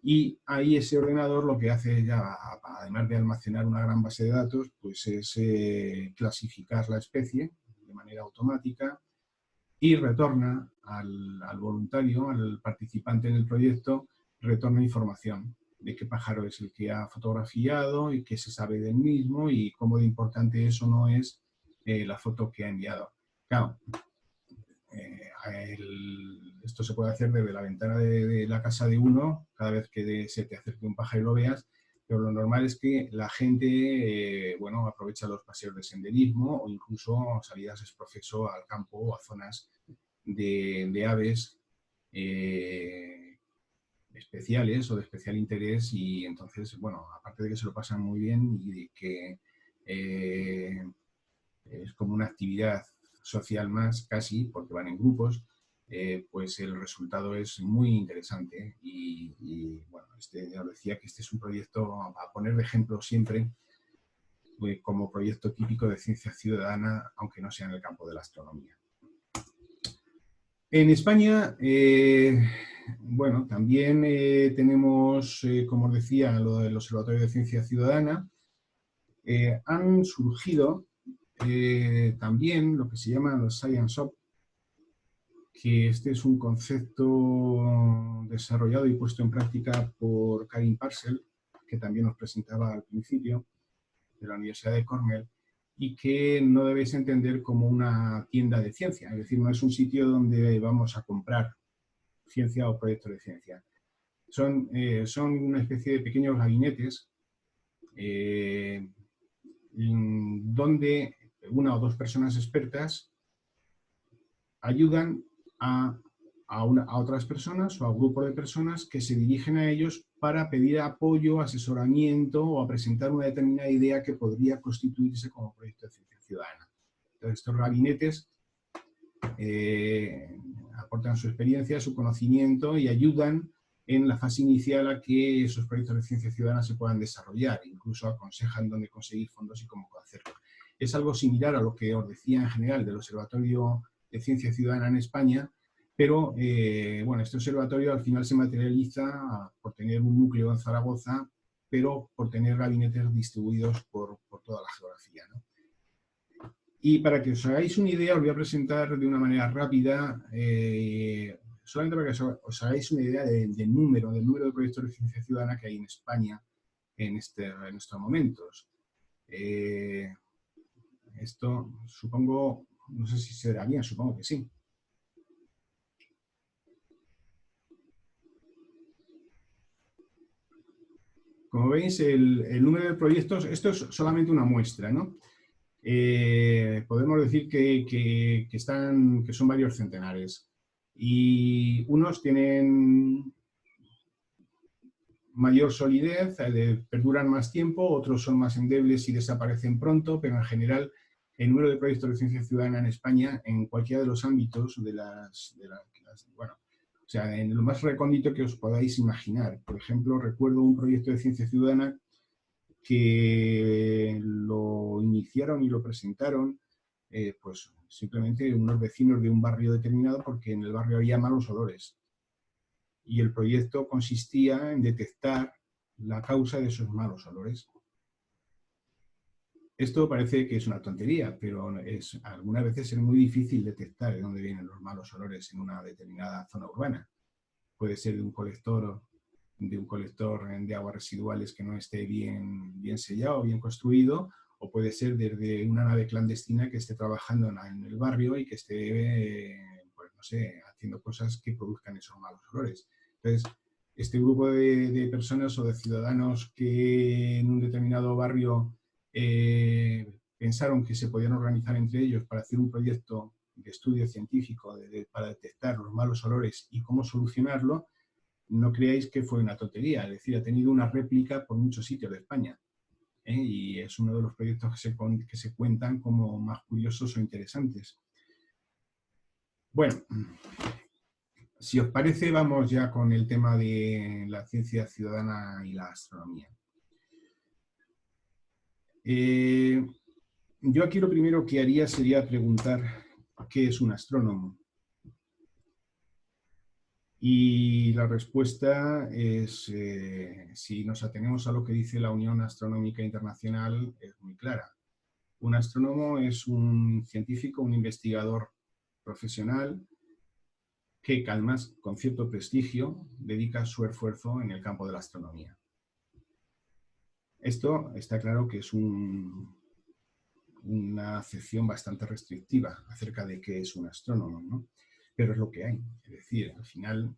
S1: y ahí ese ordenador lo que hace ya, además de almacenar una gran base de datos, pues es clasificar la especie de manera automática y retorna al voluntario, al participante en el proyecto, retorna información de qué pájaro es el que ha fotografiado y qué se sabe del mismo y cómo de importante eso no es la foto que ha enviado. Claro, esto se puede hacer desde la ventana de la casa de uno, cada vez que se te acerque un pájaro y lo veas, pero lo normal es que la gente bueno, aprovecha los paseos de senderismo o incluso salidas ex profeso al campo o a zonas de aves especiales o de especial interés, y entonces, bueno, aparte de que se lo pasan muy bien y de que es como una actividad social más casi, porque van en grupos, pues el resultado es muy interesante y bueno, ya os decía que este es un proyecto a poner de ejemplo siempre como proyecto típico de ciencia ciudadana, aunque no sea en el campo de la astronomía. En España, bueno, también tenemos, como os decía, lo del Observatorio de Ciencia Ciudadana. Han surgido también lo que se llama los Science Hub, que este es un concepto desarrollado y puesto en práctica por Karin Parcel, que también os presentaba al principio, de la Universidad de Cornell, y que no debéis entender como una tienda de ciencia, es decir, no es un sitio donde vamos a comprar ciencia o proyectos de ciencia. Son una especie de pequeños gabinetes donde una o dos personas expertas ayudan a otras personas o a grupos de personas que se dirigen a ellos para pedir apoyo, asesoramiento o a presentar una determinada idea que podría constituirse como proyecto de ciencia ciudadana. Entonces, estos gabinetes aportan su experiencia, su conocimiento y ayudan en la fase inicial a que esos proyectos de ciencia ciudadana se puedan desarrollar, incluso aconsejan dónde conseguir fondos y cómo hacerlo. Es algo similar a lo que os decía en general del Observatorio de Ciencia Ciudadana en España, pero bueno, este observatorio al final se materializa por tener un núcleo en Zaragoza, pero por tener gabinetes distribuidos por toda la geografía, ¿no? Y para que os hagáis una idea, os voy a presentar de una manera rápida, solamente para que os hagáis una idea del número de proyectos de ciencia ciudadana que hay en España en estos momentos. Esto, supongo, no sé si se verá bien, supongo que sí. Como veis, el número de proyectos, esto es solamente una muestra, ¿no? Podemos decir que son varios centenares. Y unos tienen mayor solidez, perduran más tiempo, otros son más endebles y desaparecen pronto, pero en general el número de proyectos de ciencia ciudadana en España, en cualquiera de los ámbitos bueno, o sea, en lo más recóndito que os podáis imaginar. Por ejemplo, recuerdo un proyecto de ciencia ciudadana que lo iniciaron y lo presentaron pues simplemente unos vecinos de un barrio determinado porque en el barrio había malos olores. Y el proyecto consistía en detectar la causa de esos malos olores. Esto parece que es una tontería, pero algunas veces es muy difícil detectar de dónde vienen los malos olores en una determinada zona urbana. Puede ser de un colector de aguas residuales que no esté bien sellado, bien construido, o puede ser desde una nave clandestina que esté trabajando en el barrio y que esté, pues no sé, haciendo cosas que produzcan esos malos olores. Entonces, este grupo de personas o de ciudadanos que en un determinado barrio pensaron que se podían organizar entre ellos para hacer un proyecto de estudio científico para detectar los malos olores y cómo solucionarlo, no creáis que fue una tontería, es decir, ha tenido una réplica por muchos sitios de España, y es uno de los proyectos que se cuentan como más curiosos o interesantes. Bueno, si os parece, vamos ya con el tema de la ciencia ciudadana y la astronomía. Yo aquí lo primero que haría sería preguntar ¿qué es un astrónomo? Y la respuesta es, si nos atenemos a lo que dice la Unión Astronómica Internacional, es muy clara. Un astrónomo es un científico, un investigador profesional que, además, con cierto prestigio, dedica su esfuerzo en el campo de la astronomía. Esto está claro que es una acepción bastante restrictiva acerca de qué es un astrónomo, ¿no? Pero es lo que hay. Es decir, al final,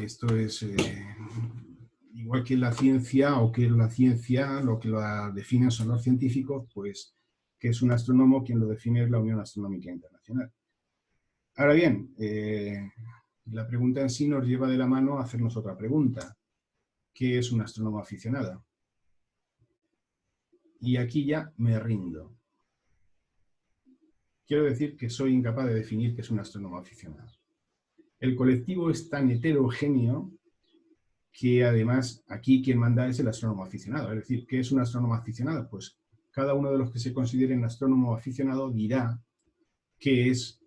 S1: esto es igual que la ciencia, o que la ciencia, lo que la definen son los científicos, pues, ¿qué es un astrónomo? Quien lo define es la Unión Astronómica Internacional. Ahora bien, la pregunta en sí nos lleva de la mano a hacernos otra pregunta. ¿Qué es un astrónomo aficionado? Y aquí ya me rindo. Quiero decir que soy incapaz de definir qué es un astrónomo aficionado. El colectivo es tan heterogéneo que además aquí quien manda es el astrónomo aficionado. Es decir, ¿qué es un astrónomo aficionado? Pues cada uno de los que se consideren astrónomo aficionado dirá qué es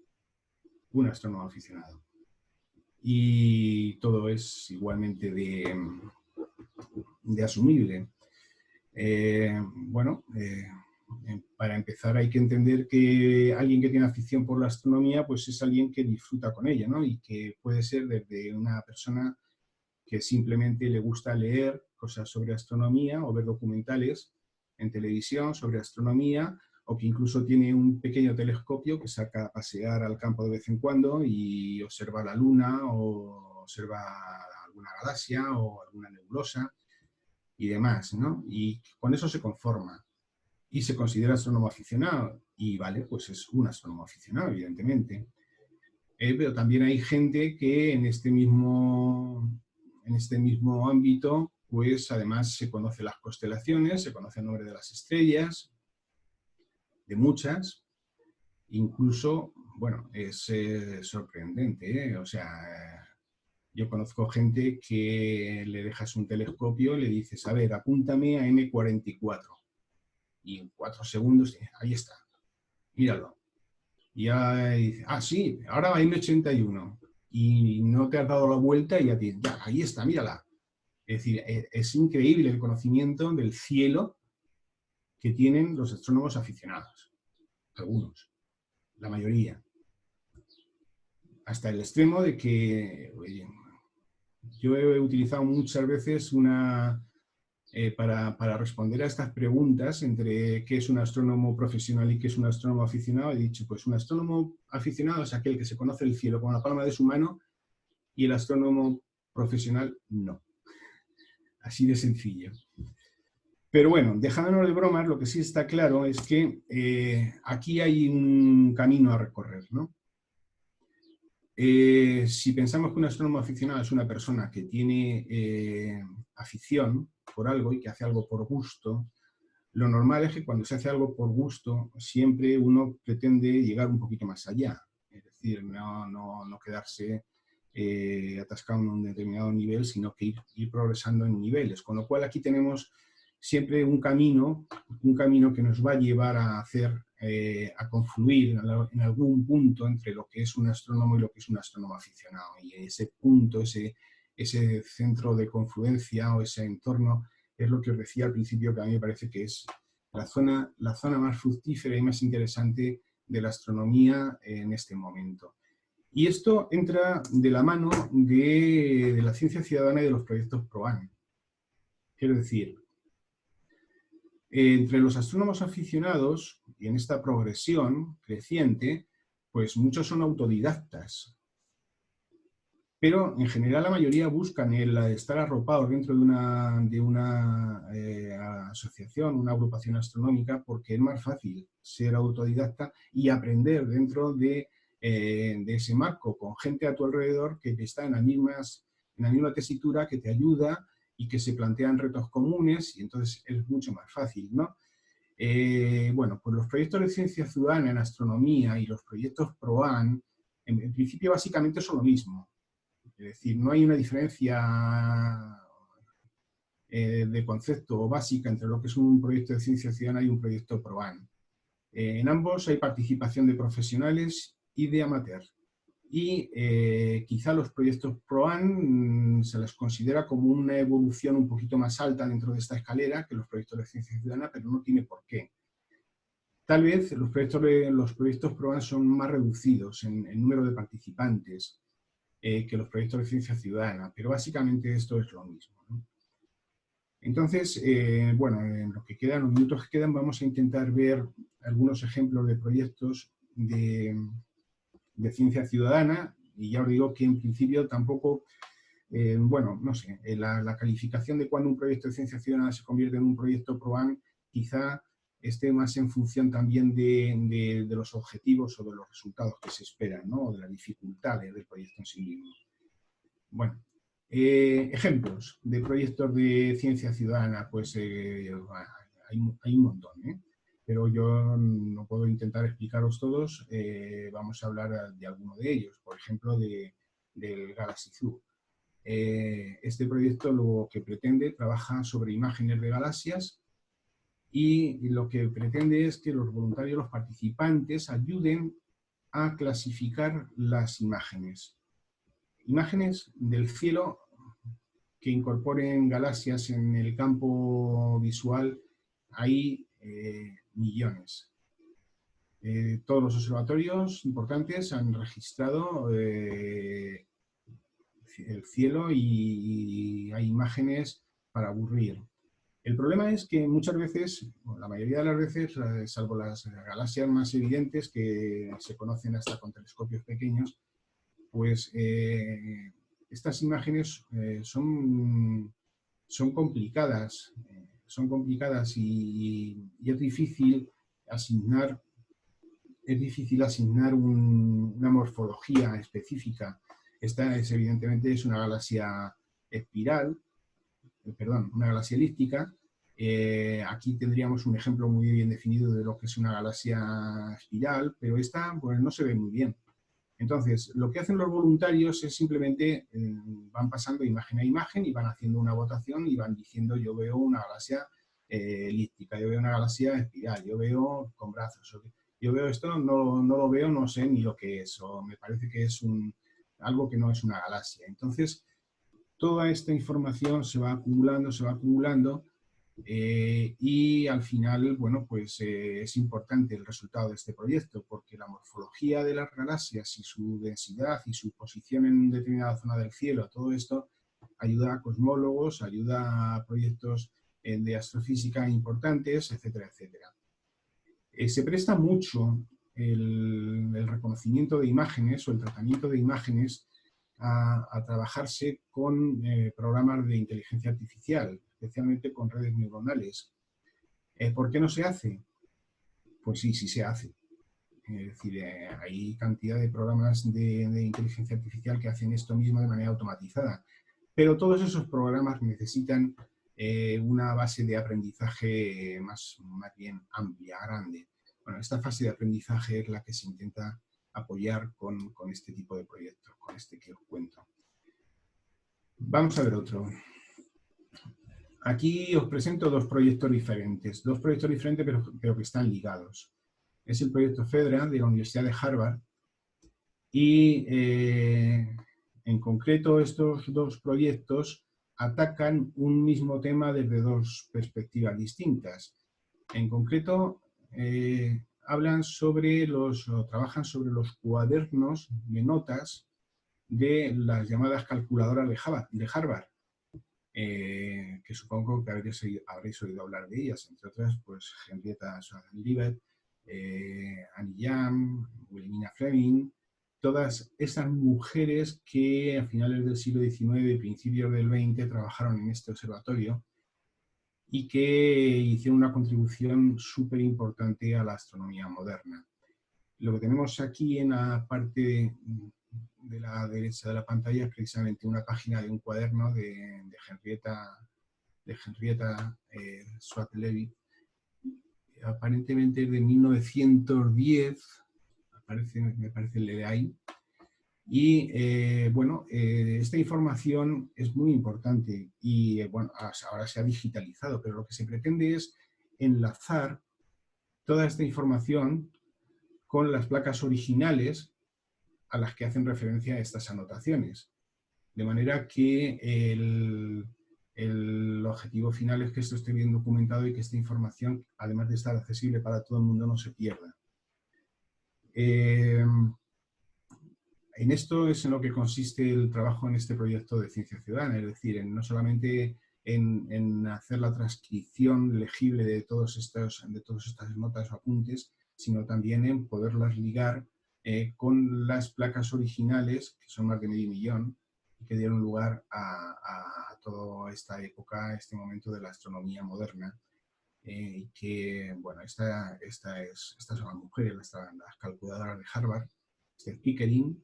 S1: un astrónomo aficionado. Y todo es igualmente de asumible. Para empezar hay que entender que alguien que tiene afición por la astronomía pues es alguien que disfruta con ella, ¿no? Y que puede ser desde una persona que simplemente le gusta leer cosas sobre astronomía o ver documentales en televisión sobre astronomía, o que incluso tiene un pequeño telescopio que saca a pasear al campo de vez en cuando y observa la Luna o observa alguna galaxia o alguna nebulosa y demás, ¿no? Y con eso se conforma y se considera astrónomo aficionado. Y vale, pues es un astrónomo aficionado, evidentemente. Pero también hay gente que en este mismo ámbito, pues además se conoce las constelaciones, se conoce el nombre de las estrellas, de muchas. Incluso, bueno, es sorprendente, ¿eh? O sea, yo conozco gente que le dejas un telescopio y le dices, a ver, apúntame a M44. Y en 4 segundos, ahí está, míralo. Y ya dice, ah, sí, ahora va M81. Y no te has dado la vuelta y ya tienes, ya, ahí está, mírala. Es decir, es increíble el conocimiento del cielo que tienen los astrónomos aficionados. Algunos, la mayoría. Hasta el extremo de que, oye, yo he utilizado muchas veces para responder a estas preguntas entre qué es un astrónomo profesional y qué es un astrónomo aficionado, he dicho, pues un astrónomo aficionado es aquel que se conoce el cielo con la palma de su mano y el astrónomo profesional no. Así de sencillo. Pero bueno, dejándonos de bromas, lo que sí está claro es que aquí hay un camino a recorrer, ¿no? Si pensamos que un astrónomo aficionado es una persona que tiene afición por algo y que hace algo por gusto, lo normal es que cuando se hace algo por gusto, siempre uno pretende llegar un poquito más allá. Es decir, no quedarse atascado en un determinado nivel, sino que ir progresando en niveles. Con lo cual aquí tenemos siempre un camino que nos va a llevar a a confluir en algún punto entre lo que es un astrónomo y lo que es un astrónomo aficionado. Y ese punto, ese centro de confluencia o ese entorno es lo que os decía al principio, que a mí me parece que es la zona más fructífera y más interesante de la astronomía en este momento. Y esto entra de la mano de la ciencia ciudadana y de los proyectos PROAN. Quiero decir, entre los astrónomos aficionados, y en esta progresión creciente, pues muchos son autodidactas. Pero en general la mayoría buscan el estar arropados dentro de una asociación, una agrupación astronómica, porque es más fácil ser autodidacta y aprender dentro de ese marco, con gente a tu alrededor que está en la misma tesitura, que te ayuda y que se plantean retos comunes, y entonces es mucho más fácil, ¿no? Bueno, pues los proyectos de ciencia ciudadana en astronomía y los proyectos PROAN en principio básicamente son lo mismo. Es decir, no hay una diferencia de concepto básica entre lo que es un proyecto de ciencia ciudadana y un proyecto PROAN. En ambos hay participación de profesionales y de amateurs. Y quizá los proyectos PROAN se les considera como una evolución un poquito más alta dentro de esta escalera que los proyectos de ciencia ciudadana, pero no tiene por qué. Tal vez los proyectos PROAN son más reducidos en número de participantes que los proyectos de ciencia ciudadana, pero básicamente esto es lo mismo, ¿no? Entonces, bueno, en lo que quedan, los minutos que quedan, vamos a intentar ver algunos ejemplos de proyectos de ciencia ciudadana, y ya os digo que en principio tampoco, bueno, no sé, la calificación de cuando un proyecto de ciencia ciudadana se convierte en un proyecto PROAN quizá esté más en función también de los objetivos o de los resultados que se esperan, ¿no? O de las dificultades del proyecto en sí mismo. Bueno, ejemplos de proyectos de ciencia ciudadana, pues hay un montón, ¿eh? Pero yo no puedo intentar explicaros todos, vamos a hablar de alguno de ellos, por ejemplo del Galaxy Zoo. Este proyecto lo que pretende, trabaja sobre imágenes de galaxias y lo que pretende es que los voluntarios, los participantes, ayuden a clasificar las imágenes. Imágenes del cielo que incorporen galaxias en el campo visual, hay millones. Todos los observatorios importantes han registrado el cielo y hay imágenes para aburrir. El problema es que muchas veces, bueno, la mayoría de las veces, salvo las galaxias más evidentes que se conocen hasta con telescopios pequeños, pues estas imágenes son complicadas, y es difícil asignar una morfología específica. Esta es evidentemente una galaxia espiral, perdón, una galaxia elíptica. Aquí tendríamos un ejemplo muy bien definido de lo que es una galaxia espiral, pero esta pues, no se ve muy bien. Entonces, lo que hacen los voluntarios es simplemente van pasando imagen a imagen y van haciendo una votación y van diciendo yo veo una galaxia elíptica, yo veo una galaxia espiral, yo veo con brazos, yo veo esto, no lo veo, no sé ni lo que es, o me parece que es algo que no es una galaxia. Entonces, toda esta información se va acumulando y al final, bueno, pues es importante el resultado de este proyecto porque la morfología de las galaxias y su densidad y su posición en determinada zona del cielo, todo esto ayuda a cosmólogos, ayuda a proyectos de astrofísica importantes, etcétera, etcétera. Se presta mucho el reconocimiento de imágenes o el tratamiento de imágenes a trabajarse con programas de inteligencia artificial, especialmente con redes neuronales. ¿Por qué no se hace? Pues sí se hace. Es decir, hay cantidad de programas de inteligencia artificial que hacen esto mismo de manera automatizada. Pero todos esos programas necesitan una base de aprendizaje más bien amplia, grande. Bueno, esta fase de aprendizaje es la que se intenta apoyar con este tipo de proyectos, con este que os cuento. Vamos a ver otro. Aquí os presento dos proyectos diferentes pero que están ligados. Es el proyecto FEDRA de la Universidad de Harvard y en concreto estos dos proyectos atacan un mismo tema desde dos perspectivas distintas. En concreto trabajan sobre los cuadernos de notas de las llamadas calculadoras de Harvard. Que supongo que habréis oído hablar de ellas, entre otras, pues Henrietta Swan-Leavitt, Annie Jam, Wilhelmina Fleming, todas esas mujeres que a finales del siglo XIX y principios del XX trabajaron en este observatorio y que hicieron una contribución súper importante a la astronomía moderna. Lo que tenemos aquí en la parte de la derecha de la pantalla es precisamente una página de un cuaderno de Henrietta Swan-Leavitt, aparentemente de 1910, me parece el de ahí, Y bueno, esta información es muy importante y bueno, ahora se ha digitalizado, pero lo que se pretende es enlazar toda esta información con las placas originales a las que hacen referencia estas anotaciones. De manera que el objetivo final es que esto esté bien documentado y que esta información, además de estar accesible para todo el mundo, no se pierda. En esto es en lo que consiste el trabajo en este proyecto de Ciencia Ciudadana, es decir, no solamente en hacer la transcripción legible de todas estas notas o apuntes, sino también en poderlas ligar con las placas originales, que son más de medio millón, y que dieron lugar a toda esta época, este momento de la astronomía moderna. Y que, bueno, estas son las mujeres, las calculadoras de Harvard, Pickering.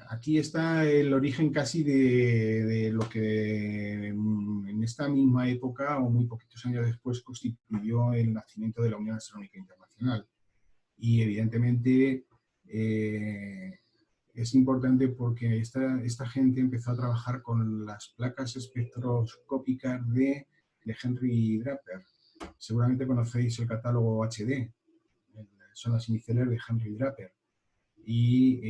S1: Aquí está el origen casi de lo que en esta misma época o muy poquitos años después constituyó el nacimiento de la Unión Astronómica Internacional. Y evidentemente es importante porque esta gente empezó a trabajar con las placas espectroscópicas de Henry Draper. Seguramente conocéis el catálogo HD, son las iniciales de Henry Draper. Y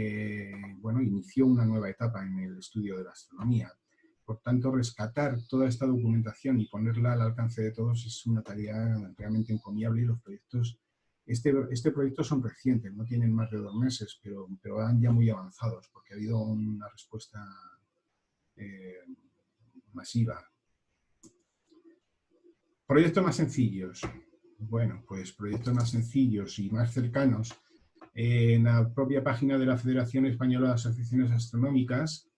S1: bueno, inició una nueva etapa en el estudio de la astronomía. Por tanto, rescatar toda esta documentación y ponerla al alcance de todos es una tarea realmente encomiable y los proyectos, este proyecto son recientes, no tienen más de 2 meses, pero van ya muy avanzados porque ha habido una respuesta masiva. Proyectos más sencillos. Bueno, pues proyectos más sencillos y más cercanos. En la propia página de la Federación Española de Asociaciones Astronómicas,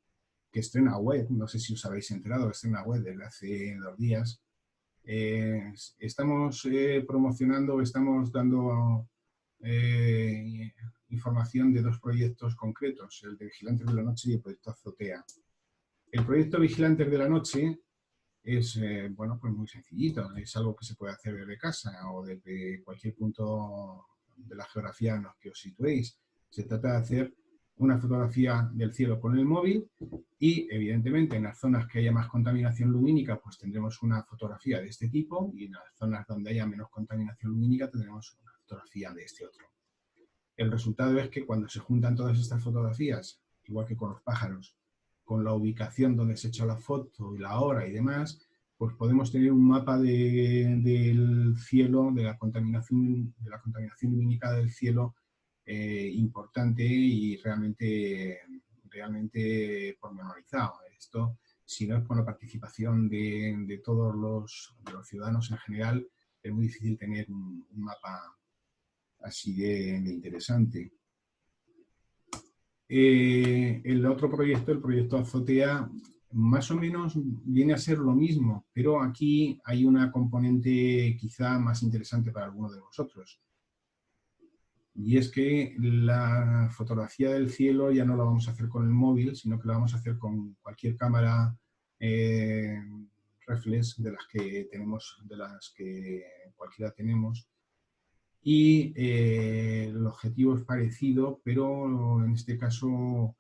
S1: que estrena web, no sé si os habéis enterado, estrena web desde hace 2 días, estamos promocionando, estamos dando información de 2 proyectos concretos, el de Vigilantes de la Noche y el proyecto Azotea. El proyecto Vigilantes de la Noche es, bueno, pues muy sencillito, es algo que se puede hacer desde casa o desde cualquier punto de la geografía en los que os situéis. Se trata de hacer una fotografía del cielo con el móvil y, evidentemente, en las zonas que haya más contaminación lumínica, pues tendremos una fotografía de este tipo y en las zonas donde haya menos contaminación lumínica tendremos una fotografía de este otro. El resultado es que cuando se juntan todas estas fotografías, igual que con los pájaros, con la ubicación donde se ha hecho la foto y la hora y demás, pues podemos tener un mapa del cielo, de la contaminación lumínica del cielo importante y realmente pormenorizado. Esto, si no es con la participación de todos los ciudadanos en general, es muy difícil tener un mapa así de interesante. El otro proyecto, el proyecto Azotea, más o menos viene a ser lo mismo, pero aquí hay una componente quizá más interesante para alguno de vosotros. Y es que la fotografía del cielo ya no la vamos a hacer con el móvil, sino que la vamos a hacer con cualquier cámara reflex de las que tenemos, de las que cualquiera tenemos. Y el objetivo es parecido, pero en este caso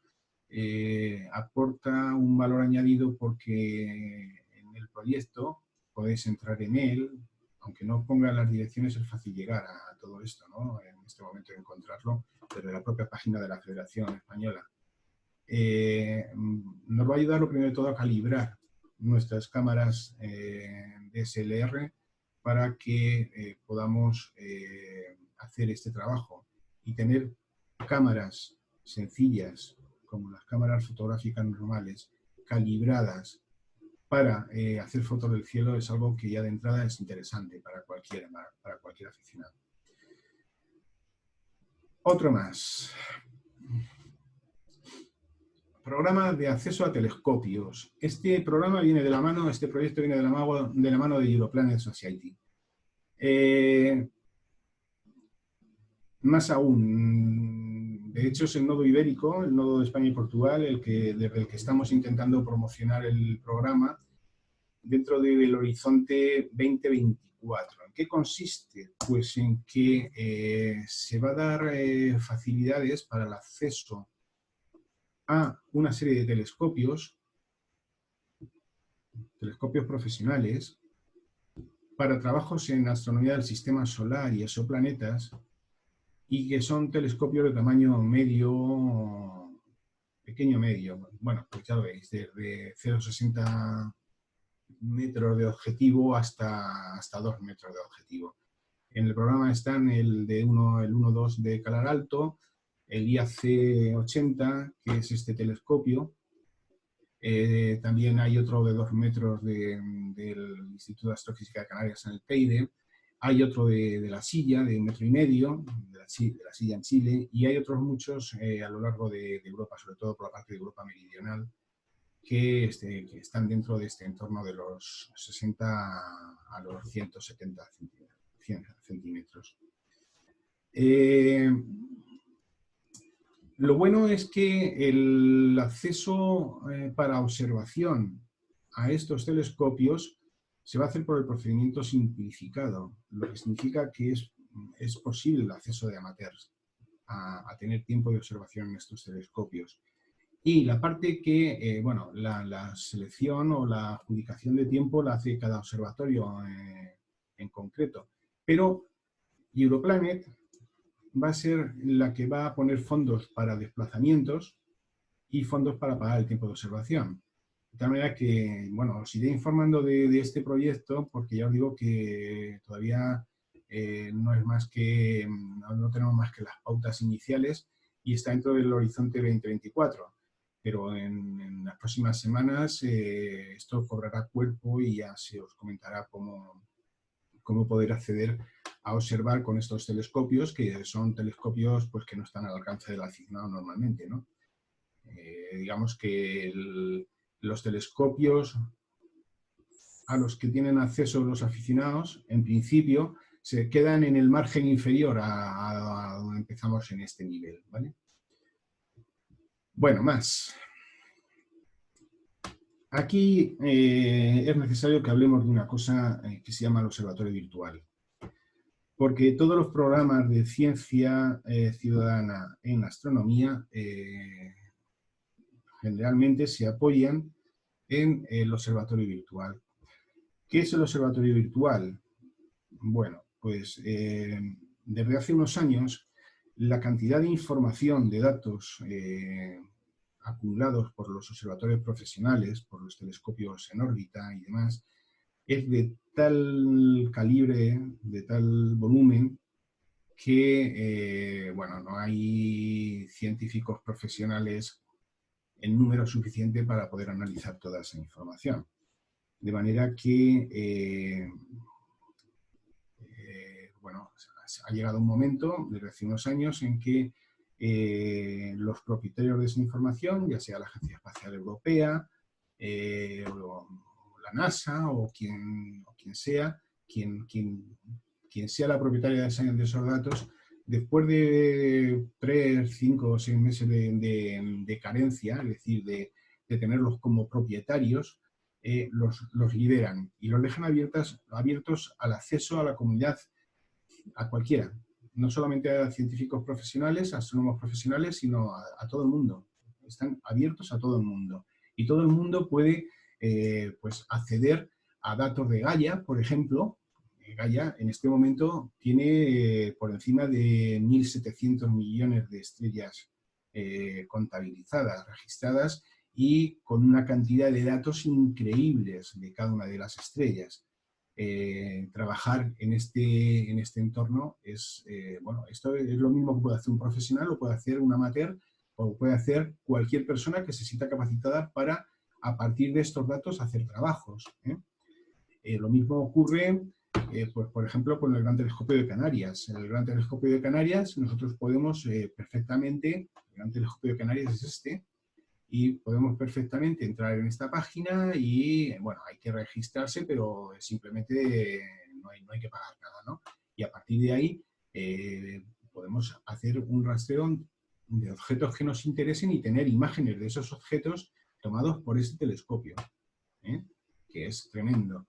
S1: aporta un valor añadido porque en el proyecto podéis entrar en él, aunque no ponga las direcciones, es fácil llegar a todo esto, ¿no? En este momento encontrarlo desde la propia página de la Federación Española. Nos va a ayudar lo primero de todo a calibrar nuestras cámaras DSLR para que podamos hacer este trabajo y tener cámaras sencillas como las cámaras fotográficas normales, calibradas para hacer fotos del cielo, es algo que ya de entrada es interesante para cualquier aficionado. Otro más. Programa de acceso a telescopios. Este programa viene de la mano, este proyecto viene de la mano de Europlanet Society. Más aún, de hecho es el nodo ibérico, el nodo de España y Portugal, desde el que estamos intentando promocionar el programa dentro del horizonte 2024. 2024. ¿En qué consiste? Pues en que se va a dar facilidades para el acceso a una serie de telescopios profesionales, para trabajos en astronomía del sistema solar y exoplanetas, y que son telescopios de tamaño medio, pequeño medio. Bueno, pues ya lo veis, desde 0,60 metros de objetivo hasta 2 metros de objetivo. En el programa están el 1.2 de Calar Alto, el IAC 80, que es este telescopio. También hay otro de 2 metros del Instituto de Astrofísica de Canarias en el Teide. Hay otro de la Silla, de 1,5 metros, de la Silla en Chile, y hay otros muchos a lo largo de Europa, sobre todo por la parte de Europa meridional, que están dentro de este entorno de los 60 a los 170 centímetros. Lo bueno es que el acceso para observación a estos telescopios se va a hacer por el procedimiento simplificado, lo que significa que es posible el acceso de amateurs a tener tiempo de observación en estos telescopios. Y la parte que, bueno, la selección o la adjudicación de tiempo la hace cada observatorio en concreto. Pero Europlanet va a ser la que va a poner fondos para desplazamientos y fondos para pagar el tiempo de observación. De tal manera que, bueno, os iré informando de este proyecto, porque ya os digo que todavía no es más que, no tenemos más que las pautas iniciales y está dentro del horizonte 2024. Pero en las próximas semanas esto cobrará cuerpo y ya se os comentará cómo poder acceder a observar con estos telescopios, que son telescopios pues, que no están al alcance del aficionado normalmente, ¿no? Digamos que los telescopios a los que tienen acceso los aficionados, en principio, se quedan en el margen inferior a donde empezamos en este nivel, ¿vale? Bueno, más. Aquí es necesario que hablemos de una cosa que se llama el observatorio virtual. Porque todos los programas de ciencia ciudadana en astronomía generalmente se apoyan en el observatorio virtual. ¿Qué es el observatorio virtual? Bueno, pues desde hace unos años la cantidad de información, de datos acumulados por los observatorios profesionales, por los telescopios en órbita y demás, es de tal calibre, de tal volumen, que bueno, no hay científicos profesionales en número suficiente para poder analizar toda esa información. De manera que, bueno, ha llegado un momento, desde hace unos años, en que los propietarios de esa información, ya sea la Agencia Espacial Europea, o la NASA, o quien sea, quien sea la propietaria de esos datos, después de 3, 5 o 6 meses de carencia, es decir, de tenerlos como propietarios, los liberan y los dejan abiertos al acceso a la comunidad, a cualquiera, no solamente a científicos profesionales, a astrónomos profesionales, sino a todo el mundo. Están abiertos a todo el mundo. Y todo el mundo puede pues acceder a datos de Gaia, por ejemplo. Gaia en este momento tiene por encima de 1.700 millones de estrellas contabilizadas, registradas, y con una cantidad de datos increíbles de cada una de las estrellas. Trabajar en este entorno es, bueno, esto es lo mismo que puede hacer un profesional, o puede hacer un amateur, o puede hacer cualquier persona que se sienta capacitada para, a partir de estos datos, hacer trabajos. Lo mismo ocurre, pues, por ejemplo, con el Gran Telescopio de Canarias. En el Gran Telescopio de Canarias nosotros podemos perfectamente, el Gran Telescopio de Canarias es este, y podemos perfectamente entrar en esta página y, bueno, hay que registrarse, pero simplemente no hay que pagar nada, ¿no? Y a partir de ahí podemos hacer un rastreo de objetos que nos interesen y tener imágenes de esos objetos tomados por este telescopio, que es tremendo.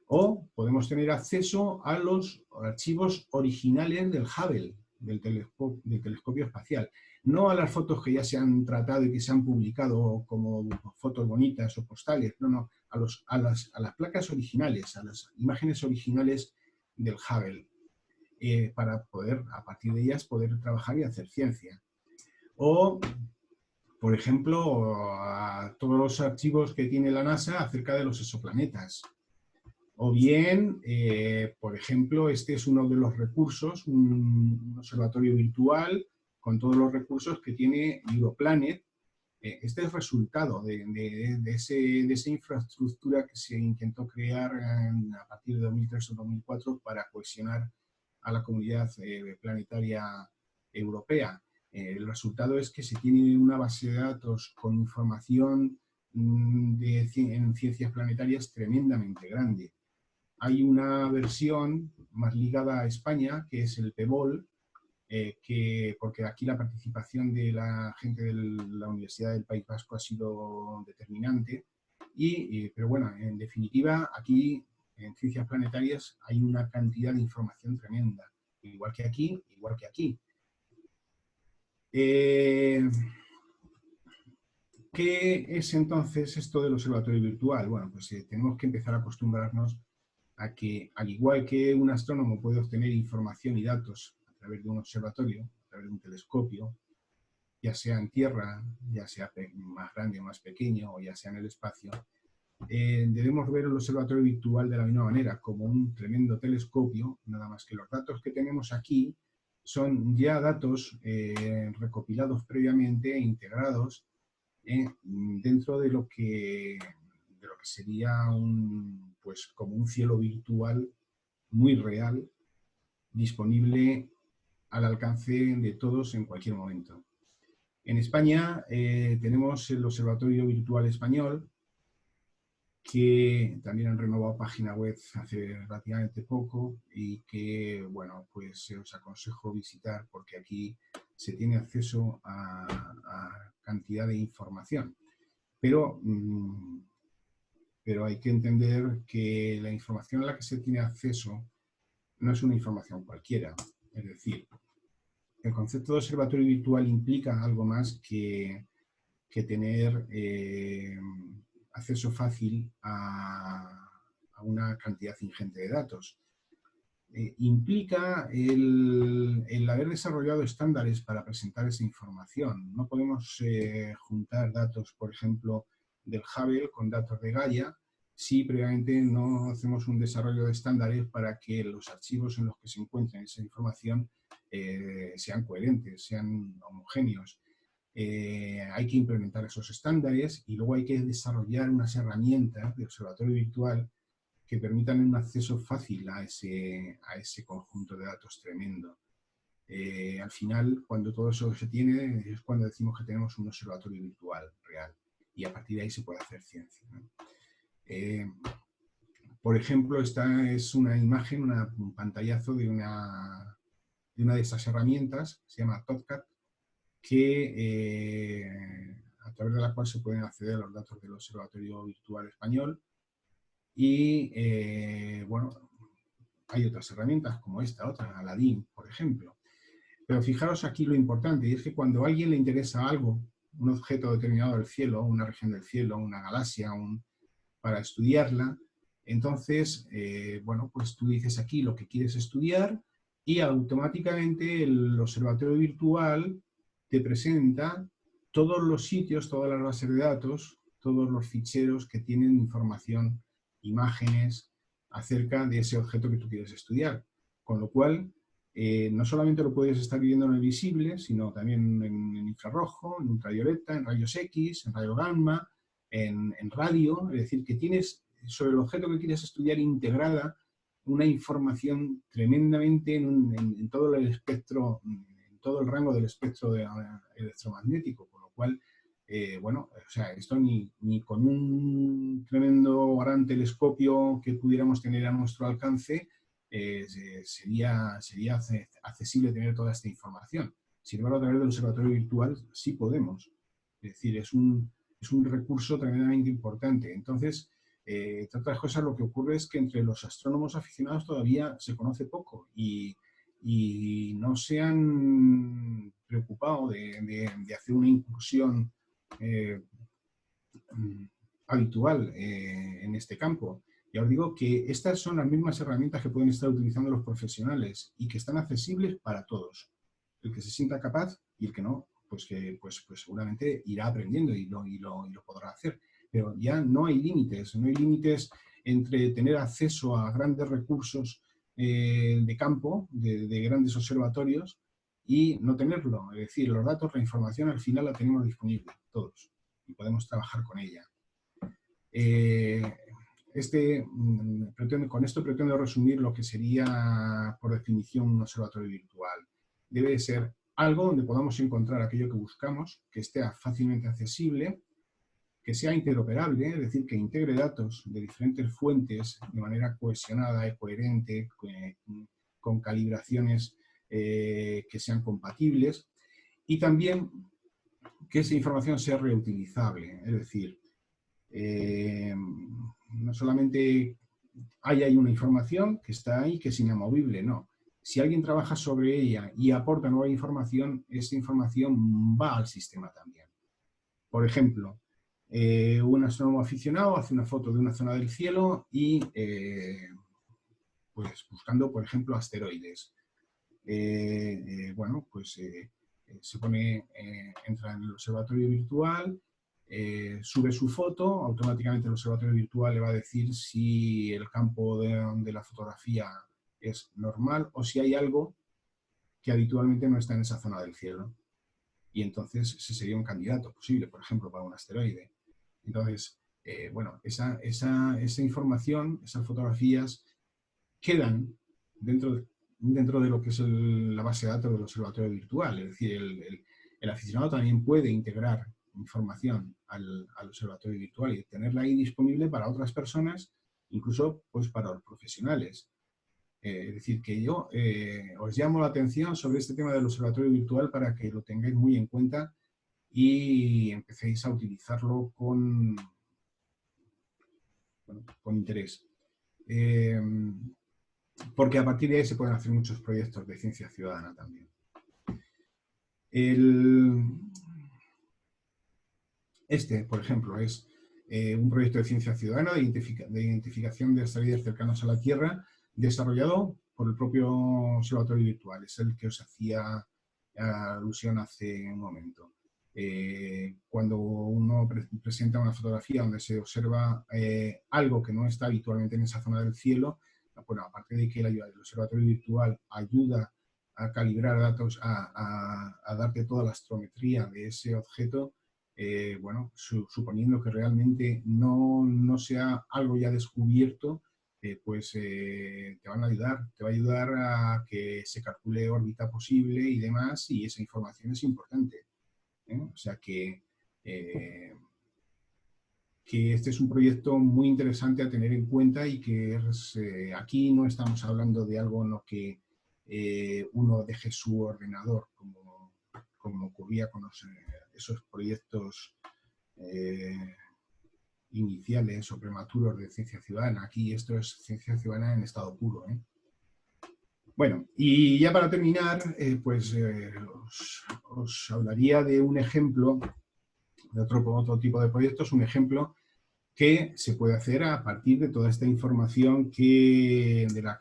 S1: O podemos tener acceso a los archivos originales del Hubble, del telescopio espacial. No a las fotos que ya se han tratado y que se han publicado como fotos bonitas o postales, no, a las placas originales, a las imágenes originales del Hubble, para poder, a partir de ellas, poder trabajar y hacer ciencia. O, por ejemplo, a todos los archivos que tiene la NASA acerca de los exoplanetas. O bien, por ejemplo, este es uno de los recursos, un observatorio virtual con todos los recursos que tiene Europlanet. Este es resultado de esa infraestructura que se intentó crear a partir de 2003 o 2004 para cohesionar a la comunidad planetaria europea. El resultado es que se tiene una base de datos con información en ciencias planetarias tremendamente grande. Hay una versión más ligada a España, que es el PEBOL, porque aquí la participación de la gente de la Universidad del País Vasco ha sido determinante. Pero bueno, en definitiva, aquí en ciencias planetarias hay una cantidad de información tremenda, igual que aquí, igual que aquí. ¿Qué es entonces esto del observatorio virtual? Bueno, pues tenemos que empezar a acostumbrarnos a que, al igual que un astrónomo puede obtener información y datos a través de un observatorio, a través de un telescopio, ya sea en tierra, ya sea más grande o más pequeño, o ya sea en el espacio, debemos ver el observatorio virtual de la misma manera, como un tremendo telescopio, nada más que los datos que tenemos aquí son ya datos recopilados previamente e integrados dentro de lo que sería pues como un cielo virtual muy real, disponible al alcance de todos en cualquier momento. En España tenemos el Observatorio Virtual Español, que también han renovado página web hace relativamente poco y que, bueno, pues os aconsejo visitar porque aquí se tiene acceso a cantidad de información. Pero hay que entender que la información a la que se tiene acceso no es una información cualquiera. Es decir, el concepto de observatorio virtual implica algo más que tener acceso fácil a una cantidad ingente de datos. Implica el haber desarrollado estándares para presentar esa información. No podemos juntar datos, por ejemplo, del Hubble con datos de Gaia si previamente no hacemos un desarrollo de estándares para que los archivos en los que se encuentre esa información sean coherentes, sean homogéneos. Hay que implementar esos estándares y luego hay que desarrollar unas herramientas de observatorio virtual que permitan un acceso fácil a ese conjunto de datos tremendo. Al final, cuando todo eso se tiene, es cuando decimos que tenemos un observatorio virtual real y a partir de ahí se puede hacer ciencia, ¿no? Por ejemplo, esta es una imagen, un pantallazo de una de estas herramientas, se llama TODCAT, a través de la cual se pueden acceder a los datos del Observatorio Virtual Español. Y, bueno, hay otras herramientas como esta, otra, Aladdin, por ejemplo. Pero fijaros aquí lo importante, y es que cuando a alguien le interesa algo, un objeto determinado del cielo, una región del cielo, una galaxia, para estudiarla, entonces, bueno, pues tú dices aquí lo que quieres estudiar y automáticamente el observatorio virtual te presenta todos los sitios, todas las bases de datos, todos los ficheros que tienen información, imágenes acerca de ese objeto que tú quieres estudiar. Con lo cual, no solamente lo puedes estar viendo en el visible, sino también en infrarrojo, en ultravioleta, en rayos X, en rayo gamma, en radio. Es decir, que tienes sobre el objeto que quieres estudiar integrada una información tremendamente en todo el espectro, en todo el rango del espectro electromagnético, con lo cual, bueno, o sea, esto ni con un tremendo gran telescopio que pudiéramos tener a nuestro alcance sería accesible tener toda esta información. Sin embargo, a través del observatorio virtual sí podemos. Es decir, es un recurso tremendamente importante. Entonces, Entre otras cosas, lo que ocurre es que entre los astrónomos aficionados todavía se conoce poco y no se han preocupado de hacer una incursión habitual en este campo. Ya os digo que estas son las mismas herramientas que pueden estar utilizando los profesionales y que están accesibles para todos. El que se sienta capaz y el que no, pues seguramente irá aprendiendo y lo podrá hacer. Pero ya no hay límites entre tener acceso a grandes recursos de campo, de grandes observatorios, y no tenerlo. Es decir, los datos, la información al final la tenemos disponible todos y podemos trabajar con ella. Con esto pretendo resumir lo que sería, por definición, un observatorio virtual. Debe ser algo donde podamos encontrar aquello que buscamos, que esté fácilmente accesible, que sea interoperable, es decir, que integre datos de diferentes fuentes de manera cohesionada y coherente, con calibraciones que sean compatibles, y también que esa información sea reutilizable, es decir, no solamente hay una información que está ahí, que es inamovible, no. Si alguien trabaja sobre ella y aporta nueva información, esa información va al sistema también. Por ejemplo, un astrónomo aficionado hace una foto de una zona del cielo y pues buscando, por ejemplo, asteroides. Se pone, entra en el observatorio virtual, sube su foto, automáticamente el observatorio virtual le va a decir si el campo de la fotografía es normal o si hay algo que habitualmente no está en esa zona del cielo. Y entonces ese sería un candidato posible, por ejemplo, para un asteroide. Entonces, esa información, esas fotografías, quedan dentro de lo que es la base de datos del observatorio virtual. Es decir, el aficionado también puede integrar información al observatorio virtual y tenerla ahí disponible para otras personas, incluso pues para los profesionales. Es decir, que yo os llamo la atención sobre este tema del observatorio virtual para que lo tengáis muy en cuenta y empecéis a utilizarlo con interés. Porque a partir de ahí se pueden hacer muchos proyectos de ciencia ciudadana también. Este, por ejemplo, es un proyecto de ciencia ciudadana de identificación de asteroides cercanos a la Tierra, desarrollado por el propio observatorio virtual. Es el que os hacía alusión hace un momento. Cuando uno presenta una fotografía donde se observa algo que no está habitualmente en esa zona del cielo, bueno, aparte de que el observatorio virtual ayuda a calibrar datos, a darte toda la astrometría de ese objeto, suponiendo que realmente no sea algo ya descubierto, te va a ayudar a que se calcule órbita posible y demás, y esa información es importante. O sea que este es un proyecto muy interesante a tener en cuenta y que aquí no estamos hablando de algo en lo que uno deje su ordenador, como ocurría con esos proyectos iniciales o prematuros de ciencia ciudadana. Aquí esto es ciencia ciudadana en estado puro. Bueno, y ya para terminar, os hablaría de un ejemplo, de otro tipo de proyectos, un ejemplo que se puede hacer a partir de toda esta información de la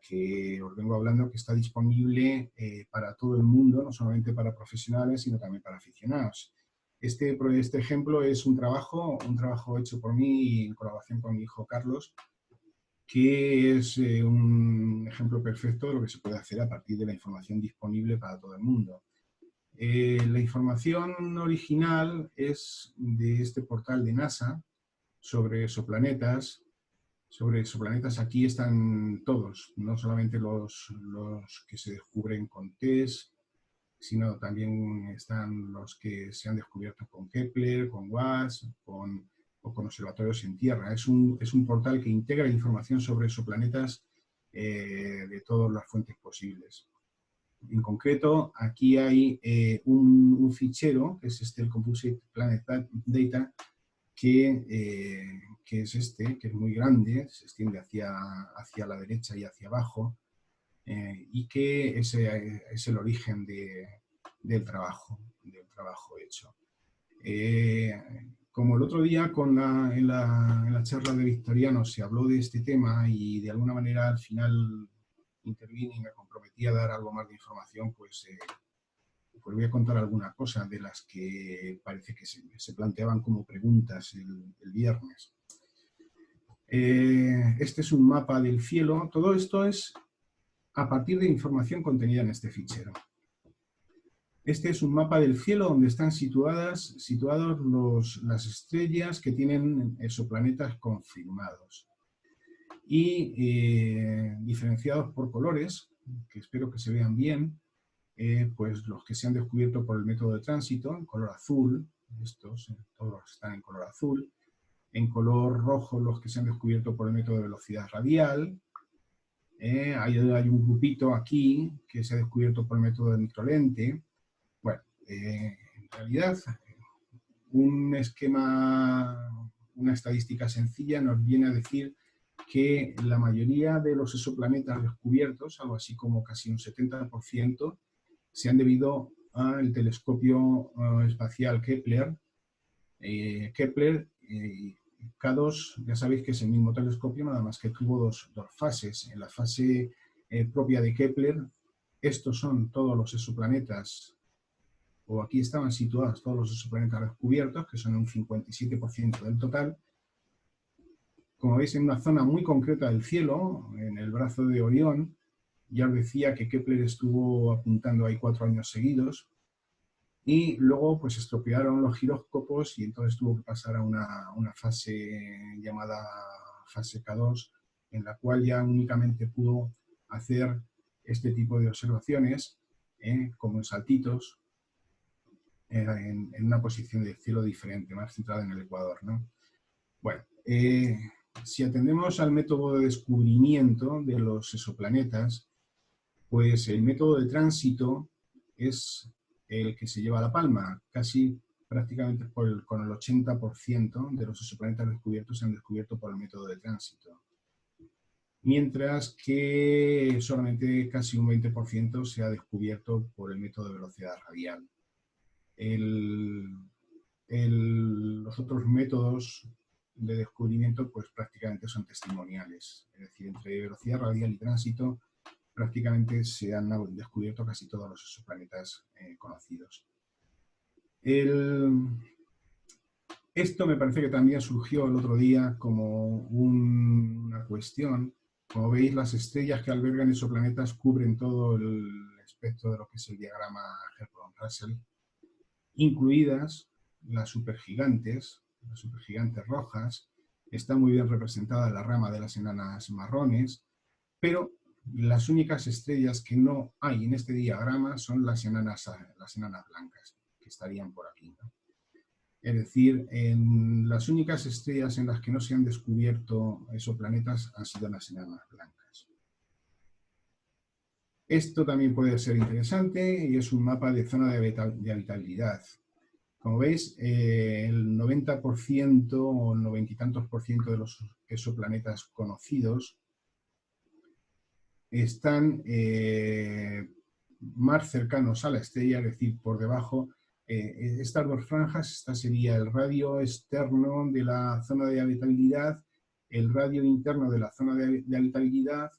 S1: que os vengo hablando, que está disponible para todo el mundo, no solamente para profesionales, sino también para aficionados. Este ejemplo es un trabajo hecho por mí en colaboración con mi hijo Carlos, que es un ejemplo perfecto de lo que se puede hacer a partir de la información disponible para todo el mundo. La información original es de este portal de NASA sobre exoplanetas. Sobre exoplanetas aquí están todos, no solamente los que se descubren con TESS, sino también están los que se han descubierto con Kepler, con WASP, o con observatorios en tierra. Es un portal que integra información sobre exoplanetas de todas las fuentes posibles. En concreto, aquí hay un fichero, que es el Composite Planet Data, que es este, que es muy grande, se extiende hacia la derecha y hacia abajo, y que es el origen del trabajo hecho. Como el otro día en la charla de Victoriano se habló de este tema y de alguna manera al final intervine y me comprometí a dar algo más de información, pues voy a contar alguna cosa de las que parece que se planteaban como preguntas el viernes. Este es un mapa del cielo. Todo esto es a partir de información contenida en este fichero. Este es un mapa del cielo donde están situados las estrellas que tienen exoplanetas confirmados y diferenciados por colores, que espero que se vean bien, pues los que se han descubierto por el método de tránsito, en color azul, estos, todos están en color azul, en color rojo los que se han descubierto por el método de velocidad radial, hay un grupito aquí que se ha descubierto por el método de microlente. Bueno, en realidad un esquema, una estadística sencilla nos viene a decir que la mayoría de los exoplanetas descubiertos, algo así como casi un 70%, se han debido al telescopio espacial Kepler. Kepler K2, ya sabéis que es el mismo telescopio, nada más que tuvo dos fases. En la fase propia de Kepler, estos son todos los exoplanetas, o aquí estaban situados todos los exoplanetas descubiertos, que son un 57% del total. Como veis, en una zona muy concreta del cielo, en el brazo de Orión, ya os decía que Kepler estuvo apuntando ahí 4 años seguidos, y luego pues estropearon los giróscopos y entonces tuvo que pasar a una fase llamada fase K2, en la cual ya únicamente pudo hacer este tipo de observaciones, como en saltitos, en una posición del cielo diferente, más centrada en el ecuador, ¿no? Bueno, si atendemos al método de descubrimiento de los exoplanetas, pues el método de tránsito es el que se lleva la palma. Casi prácticamente con el 80% de los exoplanetas descubiertos se han descubierto por el método de tránsito. Mientras que solamente casi un 20% se ha descubierto por el método de velocidad radial. Los otros métodos de descubrimiento pues prácticamente son testimoniales. Es decir, entre velocidad radial y tránsito prácticamente se han descubierto casi todos los exoplanetas conocidos. Esto me parece que también surgió el otro día como una cuestión. Como veis, las estrellas que albergan exoplanetas cubren todo el espectro de lo que es el diagrama Hertzsprung-Russell, incluidas las supergigantes rojas. Está muy bien representada la rama de las enanas marrones, pero las únicas estrellas que no hay en este diagrama son las enanas blancas, que estarían por aquí, ¿no? Es decir, las únicas estrellas en las que no se han descubierto exoplanetas han sido las enanas blancas. Esto también puede ser interesante y es un mapa de zona de habitabilidad. Como veis, el 90% o el 90 y tantos % de los exoplanetas conocidos están más cercanos a la estrella, es decir, por debajo. Estas dos franjas, esta sería el radio externo de la zona de habitabilidad, el radio interno de la zona de habitabilidad,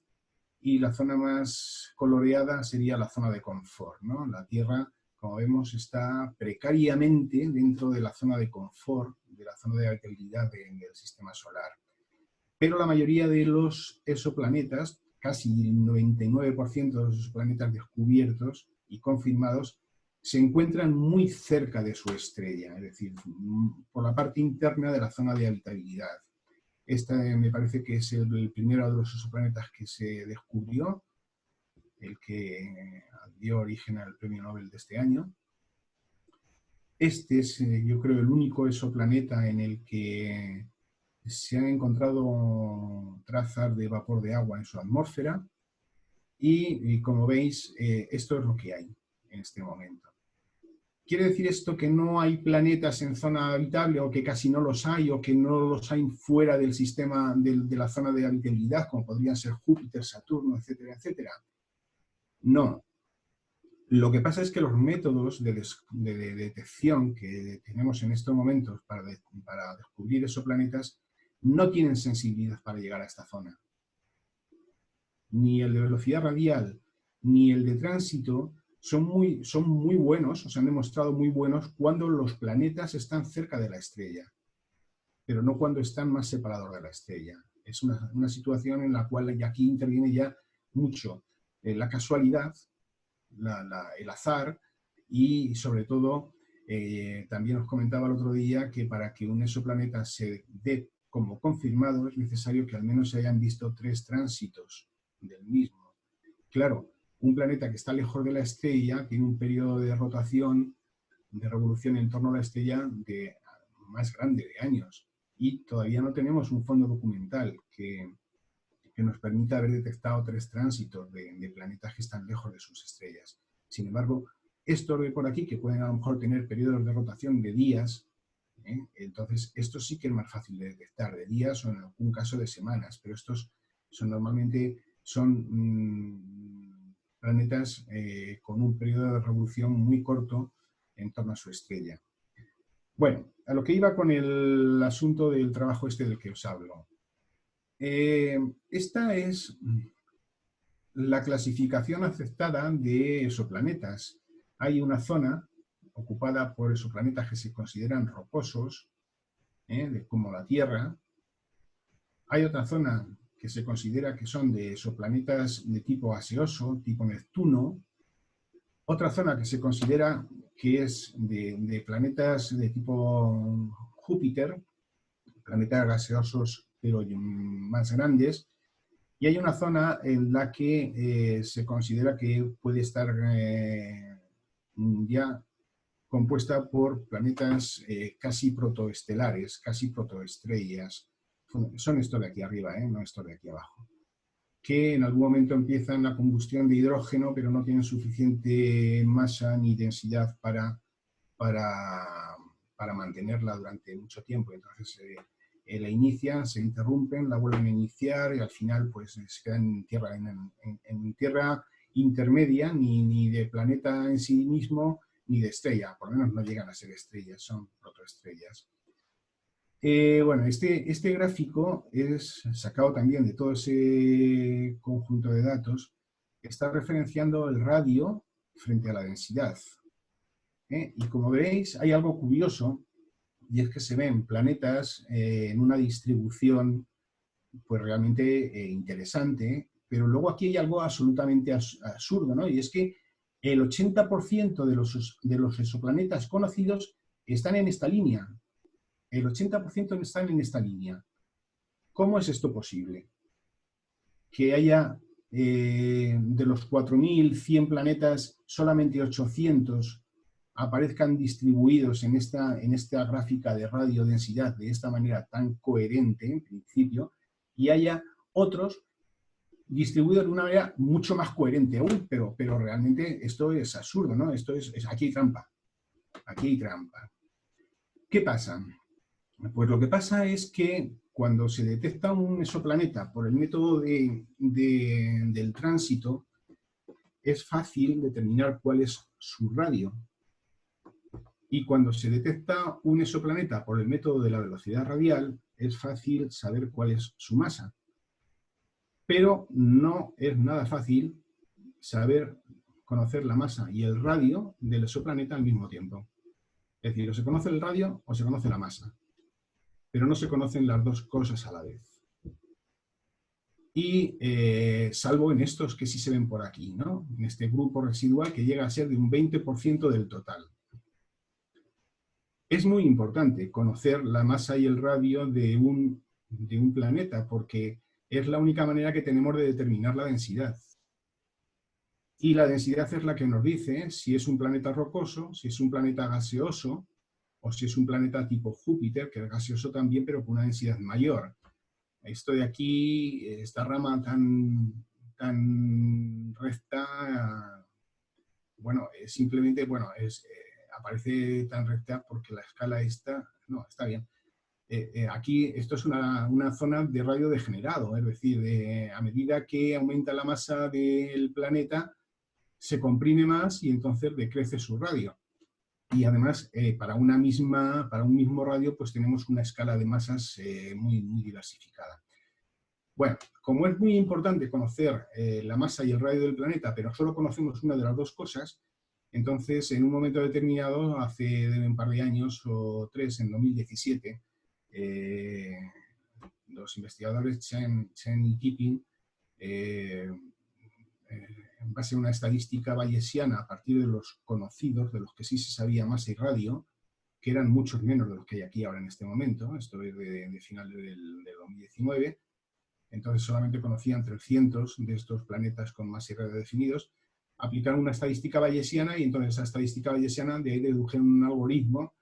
S1: y la zona más coloreada sería la zona de confort, ¿no? La Tierra, como vemos, está precariamente dentro de la zona de confort, de la zona de habitabilidad del sistema solar. Pero la mayoría de los exoplanetas, casi el 99% de los exoplanetas descubiertos y confirmados, se encuentran muy cerca de su estrella, es decir, por la parte interna de la zona de habitabilidad. Este me parece que es el primero de los exoplanetas que se descubrió, el que dio origen al premio Nobel de este año. Este es, yo creo, el único exoplaneta en el que se han encontrado trazas de vapor de agua en su atmósfera y como veis, esto es lo que hay en este momento. ¿Quiere decir esto que no hay planetas en zona habitable o que casi no los hay o que no los hay fuera del sistema, de la zona de habitabilidad, como podrían ser Júpiter, Saturno, etcétera, etcétera? No. Lo que pasa es que los métodos de detección que tenemos en estos momentos para descubrir exoplanetas no tienen sensibilidad para llegar a esta zona. Ni el de velocidad radial ni el de tránsito son muy buenos, o se han demostrado muy buenos cuando los planetas están cerca de la estrella, pero no cuando están más separados de la estrella. Es una situación en la cual aquí interviene ya mucho la casualidad, el azar y sobre todo también os comentaba el otro día que para que un exoplaneta se dé como confirmado es necesario que al menos se hayan visto 3 tránsitos del mismo. Claro, un planeta que está lejos de la estrella tiene un periodo de rotación, de revolución en torno a la estrella de más grande, de años, y todavía no tenemos un fondo documental que nos permita haber detectado 3 tránsitos de planetas que están lejos de sus estrellas. Sin embargo, estos de por aquí, que pueden a lo mejor tener periodos de rotación de días, entonces estos sí que es más fácil de detectar, de días o en algún caso de semanas, pero estos normalmente son planetas con un periodo de revolución muy corto en torno a su estrella. Bueno, a lo que iba con el asunto del trabajo este del que os hablo. Esta es la clasificación aceptada de exoplanetas. Hay una zona ocupada por exoplanetas que se consideran rocosos, como la Tierra. Hay otra zona que se considera que son de exoplanetas de tipo gaseoso, tipo Neptuno. Otra zona que se considera que es de planetas de tipo Júpiter, planetas gaseosos pero más grandes. Y hay una zona en la que se considera que puede estar ya compuesta por planetas casi protoestelares, casi protoestrellas. Son estos de aquí arriba, no estos de aquí abajo. Que en algún momento empiezan la combustión de hidrógeno, pero no tienen suficiente masa ni densidad para mantenerla durante mucho tiempo. Entonces la inician, se interrumpen, la vuelven a iniciar y al final pues se quedan en tierra intermedia, ni de planeta en sí mismo, ni de estrella. Por lo menos no llegan a ser estrellas, son protoestrellas. Bueno, este gráfico es sacado también de todo ese conjunto de datos que está referenciando el radio frente a la densidad. Y como veis, hay algo curioso, y es que se ven planetas en una distribución pues realmente interesante, pero luego aquí hay algo absolutamente absurdo, ¿no? Y es que el 80% de los exoplanetas conocidos están en esta línea. El 80% están en esta línea. ¿Cómo es esto posible? Que haya de los 4.100 planetas, solamente 800 aparezcan distribuidos en esta gráfica de radiodensidad de esta manera tan coherente, en principio, y haya otros distribuidos de una manera mucho más coherente aún, pero realmente esto es absurdo, ¿no? Aquí hay trampa. Aquí hay trampa. ¿Qué pasa? Pues lo que pasa es que cuando se detecta un exoplaneta por el método del tránsito, es fácil determinar cuál es su radio. Y cuando se detecta un exoplaneta por el método de la velocidad radial, es fácil saber cuál es su masa. Pero no es nada fácil conocer la masa y el radio del exoplaneta al mismo tiempo. Es decir, o se conoce el radio o se conoce la masa, pero no se conocen las dos cosas a la vez. Y salvo en estos que sí se ven por aquí, ¿no? En este grupo residual que llega a ser de un 20% del total. Es muy importante conocer la masa y el radio de un planeta porque es la única manera que tenemos de determinar la densidad. Y la densidad es la que nos dice si es un planeta rocoso, si es un planeta gaseoso o si es un planeta tipo Júpiter, que es gaseoso también, pero con una densidad mayor. Esto de aquí, esta rama tan recta, bueno, simplemente, bueno, aparece tan recta porque la escala esta, no, está bien. Aquí esto es una zona de radio degenerado, es decir, a medida que aumenta la masa del planeta, se comprime más y entonces decrece su radio. Y además, para un mismo radio, pues tenemos una escala de masas muy, muy diversificada. Bueno, como es muy importante conocer la masa y el radio del planeta, pero solo conocemos una de las dos cosas, entonces en un momento determinado, hace un par de años o 3, en 2017, los investigadores Chen y Keeping, en base a una estadística bayesiana a partir de los conocidos, de los que sí se sabía masa y radio, que eran muchos menos de los que hay aquí ahora en este momento, esto es de final del 2019, entonces solamente conocían 300 de estos planetas con masa y radio definidos, aplicaron una estadística bayesiana y entonces esa estadística bayesiana de ahí dedujeron un algoritmo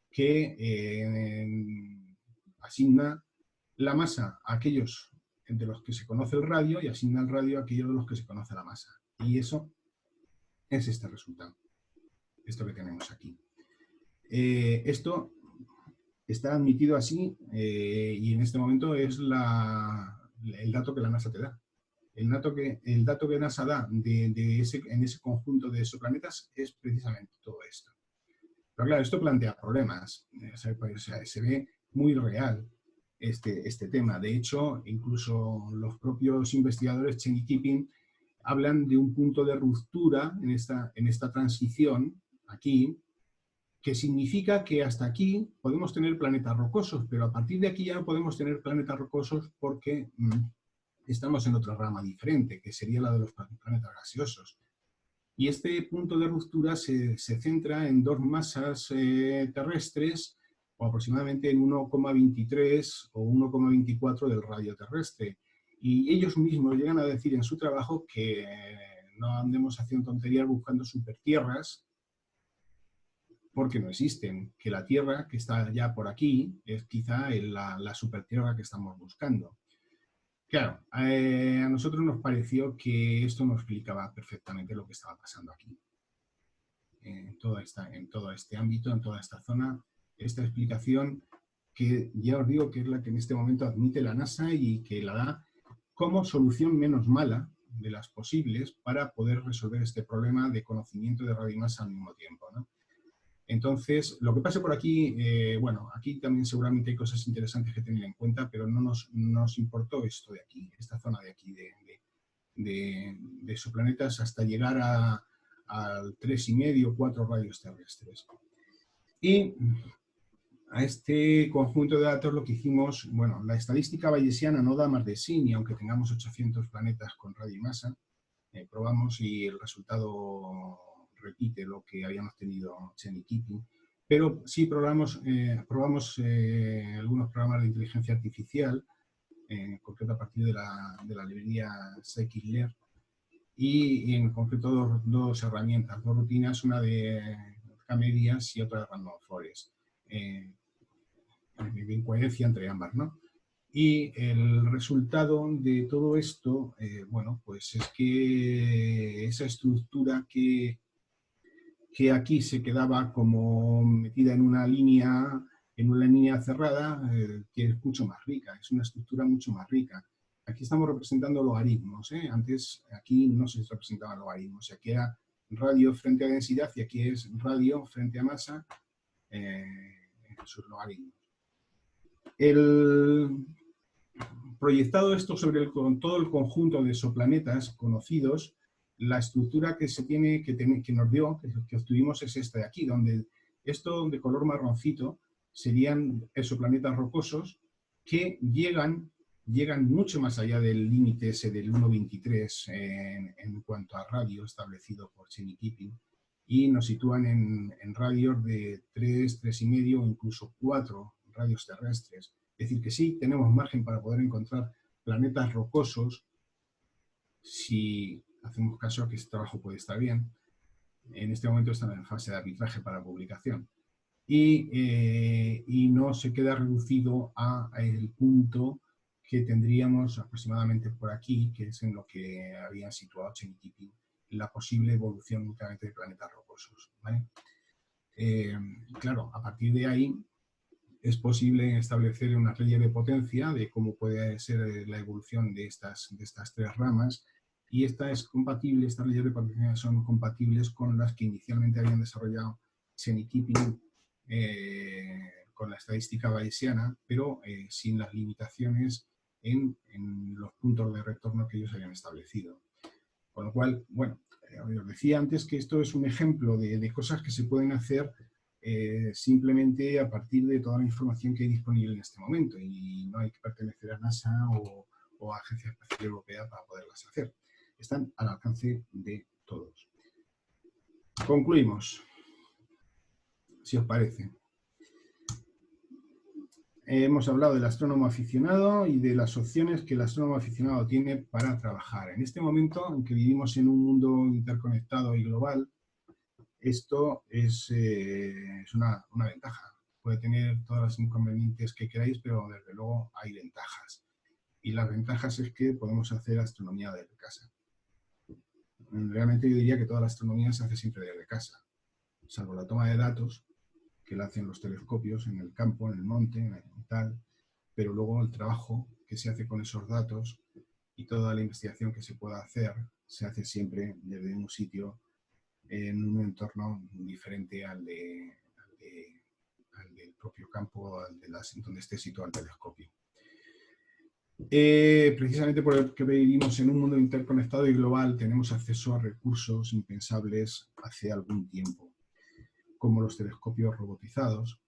S1: que asigna la masa a aquellos de los que se conoce el radio y asigna el radio a aquellos de los que se conoce la masa. Y eso es este resultado, esto que tenemos aquí. Esto está admitido así y en este momento es el dato que la NASA te da. El dato que NASA da en ese conjunto de exoplanetas es precisamente todo esto. Pero claro, esto plantea problemas. Se ve muy real este tema. De hecho, incluso los propios investigadores Chen y Keeping hablan de un punto de ruptura en esta transición aquí, que significa que hasta aquí podemos tener planetas rocosos, pero a partir de aquí ya no podemos tener planetas rocosos porque estamos en otra rama diferente, que sería la de los planetas gaseosos. Y este punto de ruptura se centra en dos masas terrestres, o aproximadamente en 1,23 o 1,24 del radio terrestre. Y ellos mismos llegan a decir en su trabajo que no andemos haciendo tonterías buscando supertierras, porque no existen, que la Tierra que está ya por aquí es quizá la supertierra que estamos buscando. Claro, a nosotros nos pareció que esto no explicaba perfectamente lo que estaba pasando aquí. En todo este ámbito, en toda esta zona, esta explicación que ya os digo que es la que en este momento admite la NASA y que la da como solución menos mala de las posibles para poder resolver este problema de conocimiento de radio y masa al mismo tiempo, ¿no? Entonces, lo que pasa por aquí, bueno, aquí también seguramente hay cosas interesantes que tener en cuenta, pero no nos importó esto de aquí, esta zona de aquí, de exoplanetas, hasta llegar al 3,5 o 4 radios terrestres. Y a este conjunto de datos lo que hicimos, bueno, la estadística bayesiana no da más de sí, ni aunque tengamos 800 planetas con radio y masa, probamos y el resultado repite lo que habíamos tenido Chen y Keeping, pero sí probamos algunos programas de inteligencia artificial, en concreto a partir de la librería scikit-learn, y en concreto dos herramientas, dos rutinas, una de K-medias y otra de Random Forest, de incoherencia entre ambas, ¿no? Y el resultado de todo esto, bueno, pues es que esa estructura que aquí se quedaba como metida en una línea cerrada, que es mucho más rica, es una estructura mucho más rica. Aquí estamos representando logaritmos, ¿eh? Antes aquí no se representaban logaritmos, aquí era radio frente a densidad y aquí es radio frente a masa, sus logaritmos. Proyectado esto sobre todo el conjunto de exoplanetas conocidos, la estructura que nos dio, que obtuvimos es esta de aquí, donde esto de color marroncito serían exoplanetas rocosos que llegan mucho más allá del límite ese del 1,23 en cuanto a radio establecido por Chen y Keeping, y nos sitúan en radios de 3, 3,5 o incluso 4 radios terrestres. Es decir, que sí tenemos margen para poder encontrar planetas rocosos, si hacemos caso a que este trabajo puede estar bien. En este momento están en fase de arbitraje para publicación. Y no se queda reducido a el punto que tendríamos aproximadamente por aquí, que es en lo que habían situado Chen y Keeping, la posible evolución únicamente de planetas rocosos, ¿vale? claro, a partir de ahí es posible establecer una ley de potencia de cómo puede ser la evolución de estas tres ramas, y estas leyes de potencia son compatibles con las que inicialmente habían desarrollado Chen y Keeping con la estadística bayesiana, pero sin las limitaciones en los puntos de retorno que ellos habían establecido. Con lo cual, bueno, os decía antes que esto es un ejemplo de cosas que se pueden hacer simplemente a partir de toda la información que hay disponible en este momento, y no hay que pertenecer a NASA o a Agencia Espacial Europea para poderlas hacer. Están al alcance de todos. Concluimos, si os parece. Hemos hablado del astrónomo aficionado y de las opciones que el astrónomo aficionado tiene para trabajar. En este momento en que vivimos en un mundo interconectado y global, esto es una ventaja. Puede tener todos los inconvenientes que queráis, pero desde luego hay ventajas. Y las ventajas es que podemos hacer astronomía desde casa. Realmente yo diría que toda la astronomía se hace siempre desde casa, salvo la toma de datos, que la hacen los telescopios en el campo, en el monte, en tal, pero luego el trabajo que se hace con esos datos y toda la investigación que se pueda hacer se hace siempre desde un sitio, en un entorno diferente al del propio campo, donde esté situado el telescopio. Precisamente porque vivimos en un mundo interconectado y global, tenemos acceso a recursos impensables hace algún tiempo, como los telescopios robotizados,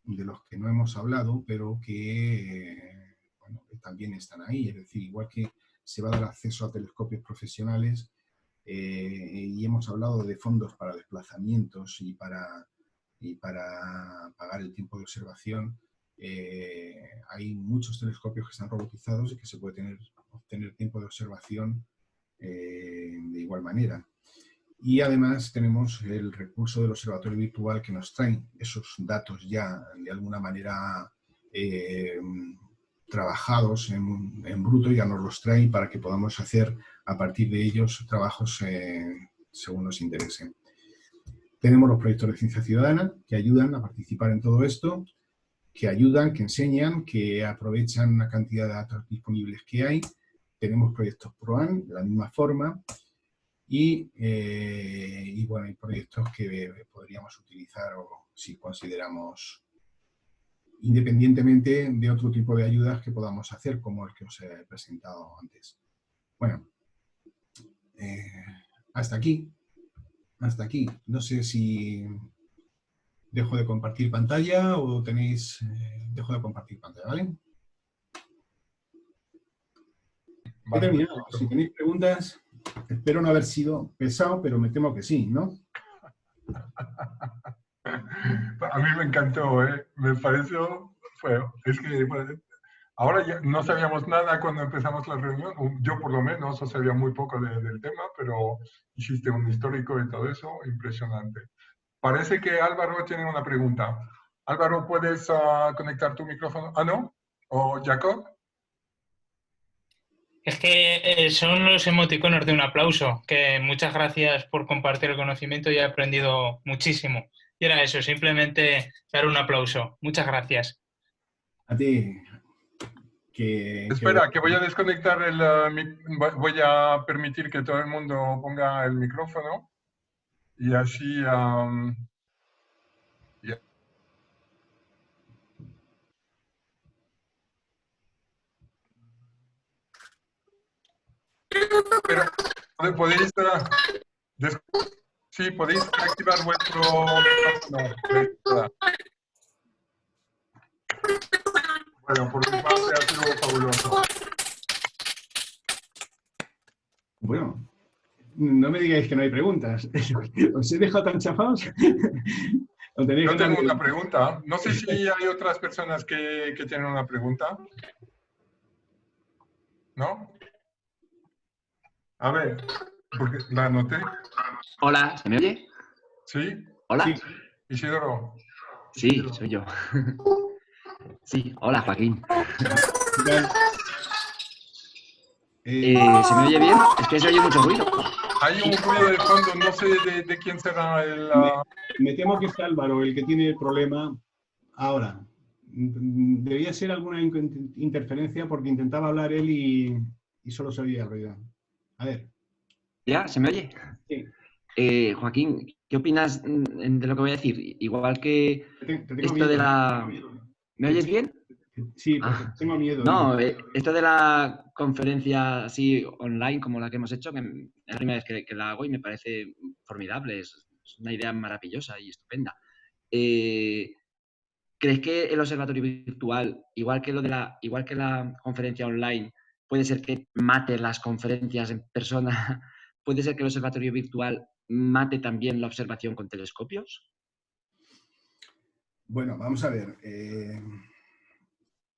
S1: de los que no hemos hablado, pero que, bueno, que también están ahí. Es decir, igual que se va a dar acceso a telescopios profesionales, y hemos hablado de fondos para desplazamientos y para pagar el tiempo de observación, hay muchos telescopios que están robotizados y que se puede obtener tiempo de observación de igual manera. Y además tenemos el recurso del observatorio virtual, que nos trae esos datos ya de alguna manera trabajados en bruto, ya nos los trae para que podamos hacer a partir de ellos trabajos según nos interese. Tenemos los proyectos de ciencia ciudadana que ayudan a participar en todo esto, que ayudan, que enseñan, que aprovechan una cantidad de datos disponibles que hay. Tenemos proyectos PROAN de la misma forma. Y bueno, hay proyectos que podríamos utilizar, o si consideramos, independientemente de otro tipo de ayudas que podamos hacer, como el que os he presentado antes. Bueno, hasta aquí. No sé si dejo de compartir pantalla o tenéis... dejo de compartir pantalla, ¿vale? He terminado. Si tenéis preguntas... Espero no haber sido pesado, pero me temo que sí, ¿no?
S2: A mí me encantó, ¿eh? Me pareció feo. Es que bueno, ahora ya no sabíamos nada cuando empezamos la reunión. Yo por lo menos sabía muy poco del tema, pero hiciste un histórico y todo eso, impresionante. Parece que Álvaro tiene una pregunta. Álvaro, ¿puedes conectar tu micrófono? Ah, ¿no? ¿O Jacob?
S3: Es que son los emoticonos de un aplauso, que muchas gracias por compartir el conocimiento y he aprendido muchísimo. Y era eso, simplemente dar un aplauso. Muchas gracias.
S1: A ti.
S2: Espera, que voy a desconectar voy a permitir que todo el mundo ponga el micrófono y así... Pero podéis... sí, podéis activar vuestro micrófono. Bueno, por mi parte ha sido fabuloso.
S1: Bueno, no me digáis que no hay preguntas. ¿Os he dejado tan chafados?
S2: Yo tengo una pregunta. No sé si hay otras personas que tienen una pregunta. ¿No? A ver, porque la anoté.
S4: Hola, ¿se me oye?
S2: ¿Sí?
S4: Hola.
S2: Sí. Isidoro.
S4: Sí, soy yo. Sí, hola, Joaquín.
S1: ¿Qué tal?
S4: ¿Se me oye bien? Es que se oye mucho ruido.
S2: Hay un ruido de fondo, no sé de quién será el...
S1: Me temo que es Álvaro el que tiene el problema ahora. Debía ser alguna interferencia porque intentaba hablar él y solo se oía el ruido. A ver.
S4: ¿Ya? ¿Se me oye?
S1: Sí.
S4: Joaquín, ¿qué opinas de lo que voy a decir? Igual que
S1: Te tengo
S4: esto
S1: miedo.
S4: de la... ¿Me oyes bien?
S1: Sí, porque tengo miedo.
S4: No, esto de la conferencia así online como la que hemos hecho, que es la primera vez que la hago y me parece formidable, es una idea maravillosa y estupenda. ¿Crees que el observatorio virtual, igual que la conferencia online, puede ser que mate las conferencias en persona? ¿Puede ser que el observatorio virtual mate también la observación con telescopios?
S1: Bueno, vamos a ver.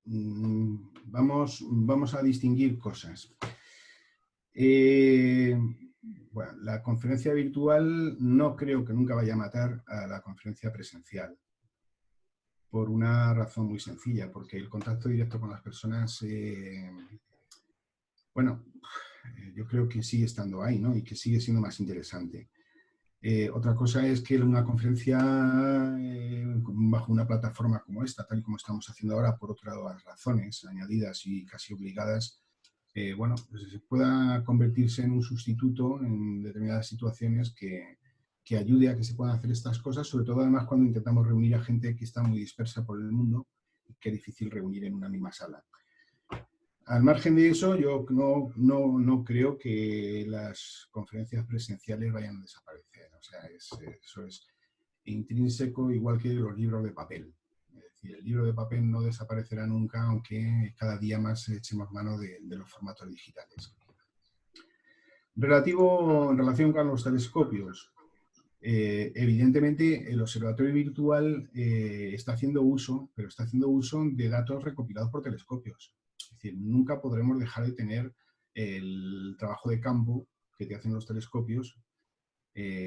S1: Vamos a distinguir cosas. Bueno, la conferencia virtual no creo que nunca vaya a matar a la conferencia presencial. Por una razón muy sencilla, porque el contacto directo con las personas, bueno, yo creo que sigue estando ahí, ¿no? Y que sigue siendo más interesante. Otra cosa es que una conferencia bajo una plataforma como esta, tal y como estamos haciendo ahora, por otras razones añadidas y casi obligadas, bueno, pues pueda convertirse en un sustituto en determinadas situaciones que ayude a que se puedan hacer estas cosas, sobre todo además cuando intentamos reunir a gente que está muy dispersa por el mundo y que es difícil reunir en una misma sala. Al margen de eso, yo no creo que las conferencias presenciales vayan a desaparecer. O sea, eso es intrínseco, igual que los libros de papel. Es decir, el libro de papel no desaparecerá nunca, aunque cada día más echemos mano de los formatos digitales. En relación con los telescopios, evidentemente el observatorio virtual está haciendo uso, pero está haciendo uso de datos recopilados por telescopios. Es decir, nunca podremos dejar de tener el trabajo de campo que te hacen los telescopios,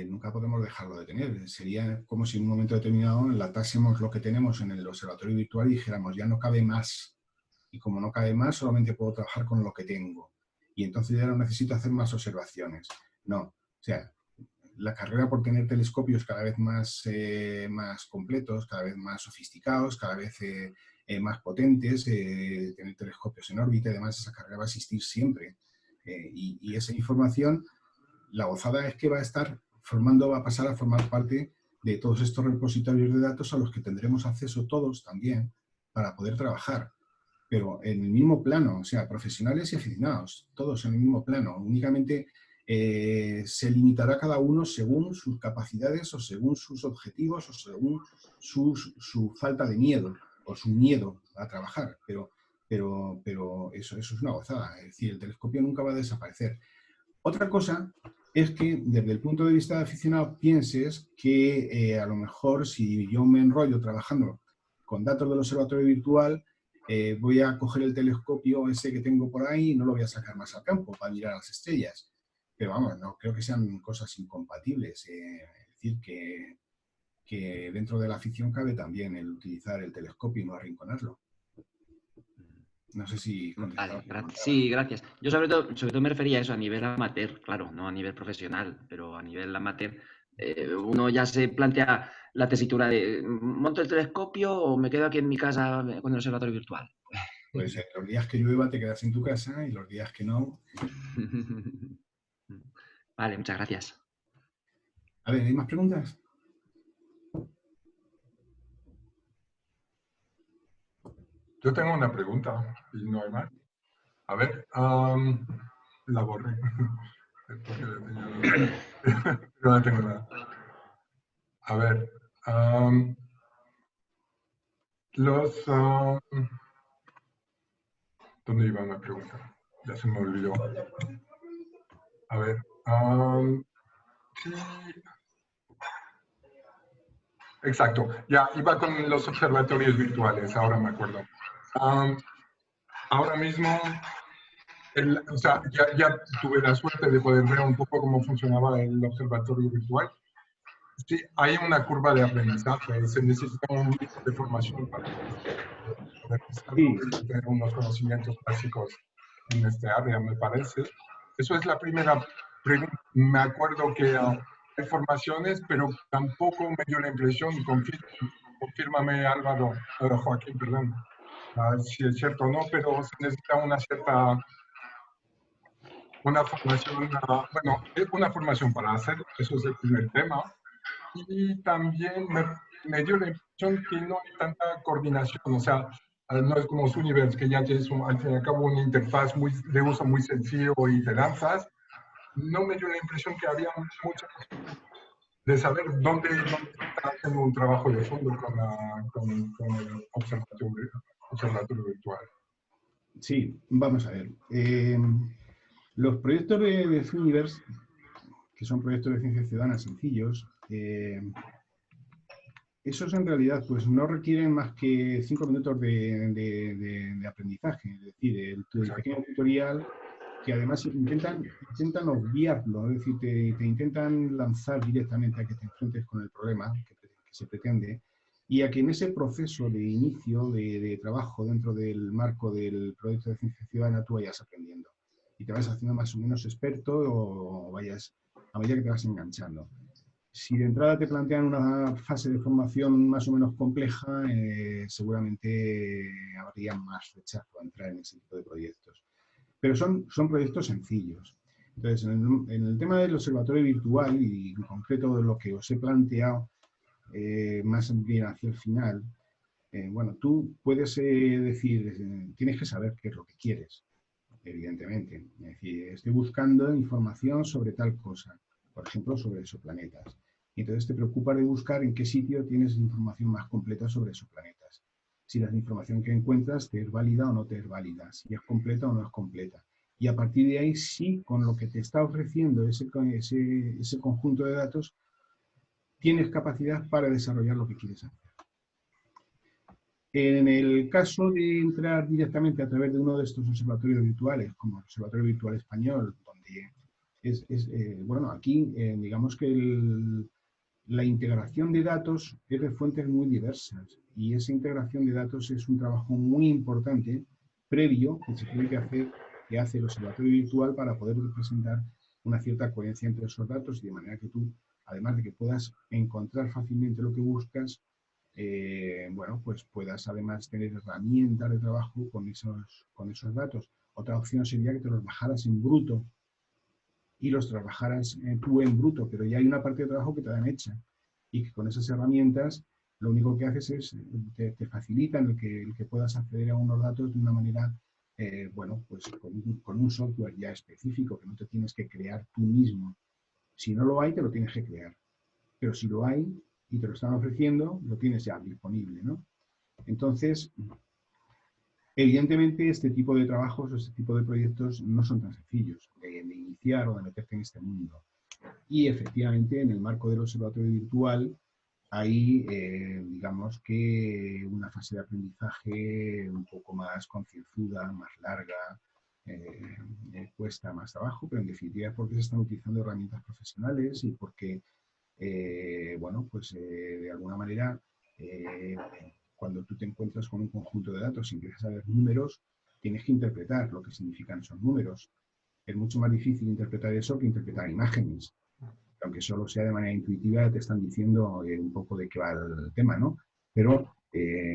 S1: nunca podemos dejarlo de tener. Sería como si en un momento determinado enlatásemos lo que tenemos en el observatorio virtual y dijéramos, ya no cabe más. Y como no cabe más, solamente puedo trabajar con lo que tengo. Y entonces ya no necesito hacer más observaciones. No, o sea, la carrera por tener telescopios cada vez más completos, cada vez más sofisticados, cada vez más potentes, tener telescopios en órbita y demás, esa carrera va a existir siempre. Y esa información, la gozada es que va a pasar a formar parte de todos estos repositorios de datos a los que tendremos acceso todos también para poder trabajar. Pero en el mismo plano, o sea, profesionales y aficionados, todos en el mismo plano. Únicamente se limitará cada uno según sus capacidades o según sus objetivos o según su falta de miedo o su miedo a trabajar. Pero eso es una gozada. Es decir, el telescopio nunca va a desaparecer. Otra cosa es que desde el punto de vista de aficionado pienses que a lo mejor si yo me enrollo trabajando con datos del observatorio virtual, voy a coger el telescopio ese que tengo por ahí y no lo voy a sacar más al campo para mirar las estrellas. Pero vamos, no creo que sean cosas incompatibles. Es decir, que dentro de la afición cabe también el utilizar el telescopio y no arrinconarlo. No sé si...
S4: Vale, sí, gracias. Yo sobre todo me refería a eso a nivel amateur, claro, no a nivel profesional, pero a nivel amateur. Uno ya se plantea la tesitura de ¿monto el telescopio o me quedo aquí en mi casa con el observatorio virtual?
S1: Pues los días que llueva te quedas en tu casa y los días que no...
S4: Vale, muchas gracias.
S1: A ver, ¿hay más preguntas?
S2: Yo tengo una pregunta y no hay más. A ver, la borré. No tengo nada. A ver, ¿dónde iba la pregunta? Ya se me olvidó. A ver, sí. Exacto, ya iba con los observatorios virtuales, ahora me acuerdo. Ahora mismo, o sea, ya tuve la suerte de poder ver un poco cómo funcionaba el observatorio virtual. Sí, hay una curva de aprendizaje, se necesita un mínimo de formación para poder tener unos conocimientos básicos en este área, me parece. Eso es la primera me acuerdo que hay formaciones, pero tampoco me dio la impresión, y confírmame Álvaro, Joaquín, perdón, si es cierto o no, pero se necesita una formación, bueno, una formación para hacer, eso es el primer tema, y también me dio la impresión que no hay tanta coordinación, o sea, no es como Universe, que ya tienes al fin y al cabo una interfaz de uso muy sencillo y te lanzas. No me dio la impresión que había mucha de saber dónde está haciendo un trabajo de fondo con el observatorio virtual.
S1: Sí, vamos a ver. Los proyectos de Universe, que son proyectos de ciencia ciudadana sencillos, esos en realidad pues no requieren más que 5 minutos de aprendizaje. Es decir, el pequeño tutorial que además intentan obviarlo, es decir, te intentan lanzar directamente a que te enfrentes con el problema que se pretende y a que en ese proceso de inicio de trabajo dentro del marco del proyecto de ciencia ciudadana tú vayas aprendiendo y te vayas haciendo más o menos experto o vayas a medida que te vas enganchando. Si de entrada te plantean una fase de formación más o menos compleja, seguramente habría más rechazo a entrar en ese tipo de proyectos. Pero son proyectos sencillos. Entonces, en el tema del observatorio virtual y en concreto de lo que os he planteado más bien hacia el final, bueno, tú puedes decir, tienes que saber qué es lo que quieres, evidentemente. Es decir, estoy buscando información sobre tal cosa, por ejemplo, sobre exoplanetas. Y entonces te preocupas de buscar en qué sitio tienes información más completa sobre exoplanetas. Si la información que encuentras te es válida o no te es válida, si es completa o no es completa. Y a partir de ahí, sí, con lo que te está ofreciendo ese conjunto de datos, tienes capacidad para desarrollar lo que quieres hacer. En el caso de entrar directamente a través de uno de estos observatorios virtuales, como el Observatorio Virtual Español, donde bueno, aquí digamos que la integración de datos es de fuentes muy diversas y esa integración de datos es un trabajo muy importante previo que se tiene que hace el observatorio virtual para poder presentar una cierta coherencia entre esos datos y de manera que tú, además de que puedas encontrar fácilmente lo que buscas, bueno, pues puedas además tener herramientas de trabajo con esos datos. Otra opción sería que te los bajaras en bruto y los trabajaras tú en bruto, pero ya hay una parte de trabajo que te dan hecha y que con esas herramientas lo único que haces es, te facilitan el que puedas acceder a unos datos de una manera, bueno, pues con un software ya específico que no te tienes que crear tú mismo. Si no lo hay, te lo tienes que crear. Pero si lo hay y te lo están ofreciendo, lo tienes ya disponible, ¿no? Entonces, evidentemente, este tipo de trabajos, este tipo de proyectos no son tan sencillos de iniciar o de meterte en este mundo. Y efectivamente, en el marco del observatorio virtual, hay, digamos que una fase de aprendizaje un poco más concienzuda, más larga, cuesta más trabajo, pero en definitiva es porque se están utilizando herramientas profesionales y porque, bueno, pues de alguna manera, cuando tú te encuentras con un conjunto de datos y empiezas a ver números, tienes que interpretar lo que significan esos números. Es mucho más difícil interpretar eso que interpretar imágenes. Aunque solo sea de manera intuitiva, te están diciendo un poco de qué va el tema, ¿no? Pero,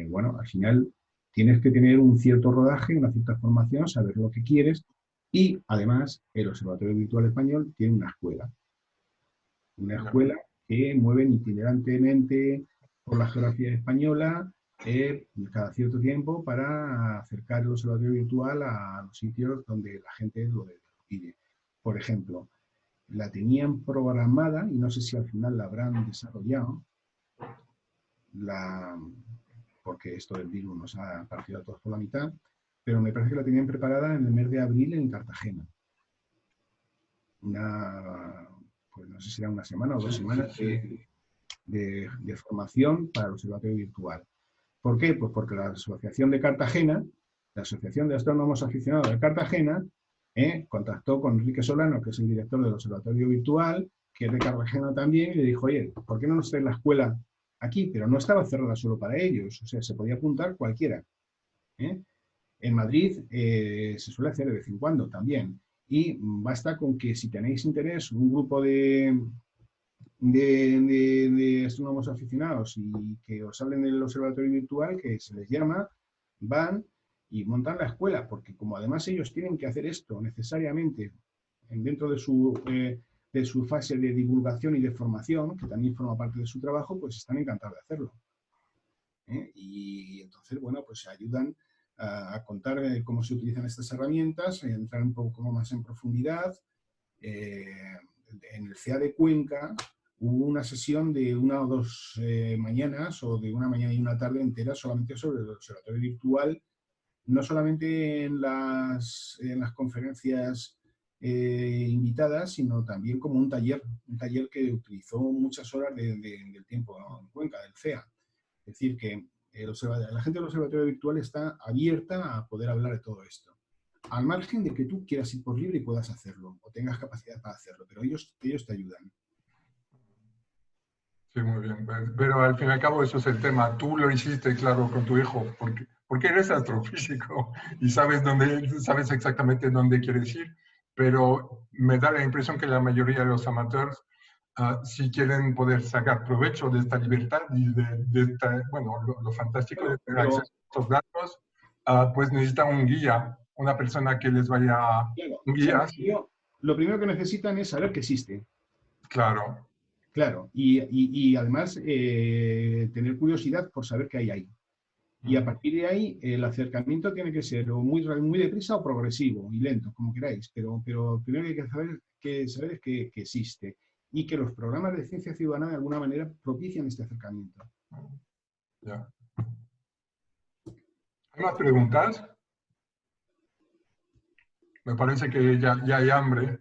S1: bueno, al final tienes que tener un cierto rodaje, una cierta formación, saber lo que quieres y, además, el Observatorio Virtual Español tiene una escuela. Una escuela que mueven itinerantemente por la geografía española cada cierto tiempo para acercar el observatorio virtual a los sitios donde la gente lo pide. Por ejemplo, la tenían programada, y no sé si al final la habrán desarrollado, porque esto del virus nos ha partido a todos por la mitad, pero me parece que la tenían preparada en el mes de abril en Cartagena. Pues no sé si era una semana o 2 semanas de formación para el observatorio virtual. ¿Por qué? Pues porque la Asociación de Cartagena, la Asociación de Astrónomos Aficionados de Cartagena, contactó con Enrique Solano, que es el director del Observatorio Virtual, que es de Cartagena también, y le dijo, oye, ¿por qué no nos traes la escuela aquí? Pero no estaba cerrada solo para ellos, o sea, se podía apuntar cualquiera. En Madrid se suele hacer de vez en cuando también. y basta con que si tenéis interés, un grupo de astrónomos aficionados y que os hablen del observatorio virtual, que se les llama, van y montan la escuela, porque como además ellos tienen que hacer esto necesariamente dentro de su fase de divulgación y de formación, que también forma parte de su trabajo, pues están encantados de hacerlo. Y entonces, bueno, pues ayudan a contar cómo se utilizan estas herramientas, entrar un poco más en profundidad. En el CEA de Cuenca hubo una sesión de 1 o 2 mañanas, o de una mañana y una tarde entera, solamente sobre el observatorio virtual, no solamente en las conferencias invitadas, sino también como un taller que utilizó muchas horas del tiempo en Cuenca, del CEA. Es decir, que la gente del observatorio virtual está abierta a poder hablar de todo esto, al margen de que tú quieras ir por libre y puedas hacerlo, o tengas capacidad para hacerlo, pero ellos te ayudan.
S2: Sí, muy bien. Pero al fin y al cabo eso es el tema. Tú lo hiciste, claro, con tu hijo, porque eres astrofísico y sabes exactamente dónde quieres ir, pero me da la impresión que la mayoría de los amateurs, si quieren poder sacar provecho de esta libertad y bueno, lo fantástico de tener acceso a estos datos, pues necesitan un guía, una persona que les vaya,
S1: Claro,
S2: un guía.
S1: lo primero que necesitan es saber que existe.
S2: Claro.
S1: Claro, y además tener curiosidad por saber qué hay ahí. Y a partir de ahí, el acercamiento tiene que ser o muy deprisa o progresivo y lento, como queráis. Pero primero hay que saber que existe y que los programas de ciencia ciudadana de alguna manera propician este acercamiento.
S2: Ya. ¿Hay más preguntas? Me parece que ya hay hambre.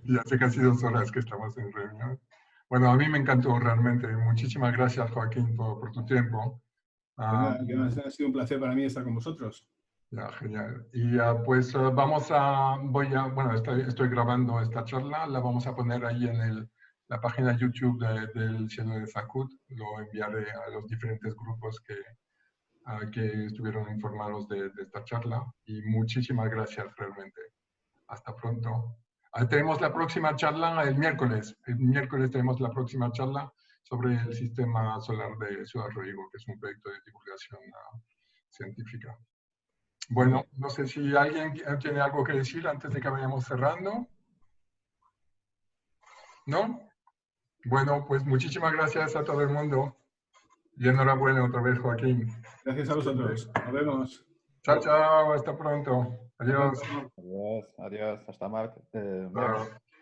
S2: Y hace casi 2 horas que estamos en reunión. Bueno, a mí me encantó realmente. Muchísimas gracias, Joaquín, por tu tiempo.
S1: Ha sido un placer para mí estar con vosotros.
S2: Ya, genial. Y pues bueno, estoy grabando esta charla, la vamos a poner ahí en la página YouTube del Cielo de Zacut. Lo enviaré a los diferentes grupos que estuvieron informados de esta charla. Y muchísimas gracias realmente. Hasta pronto. Tenemos la próxima charla el miércoles. El miércoles tenemos la próxima charla sobre el sistema solar de Ciudad Rodrigo, que es un proyecto de divulgación científica. Bueno, no sé si alguien tiene algo que decir antes de que vayamos cerrando. ¿No? Bueno, pues muchísimas gracias a todo el mundo. Y enhorabuena otra vez, Joaquín.
S1: Gracias a vosotros. Nos vemos.
S2: Chao, chao. Hasta pronto. Adiós.
S5: Adiós, adiós. Hasta martes.
S2: Chao.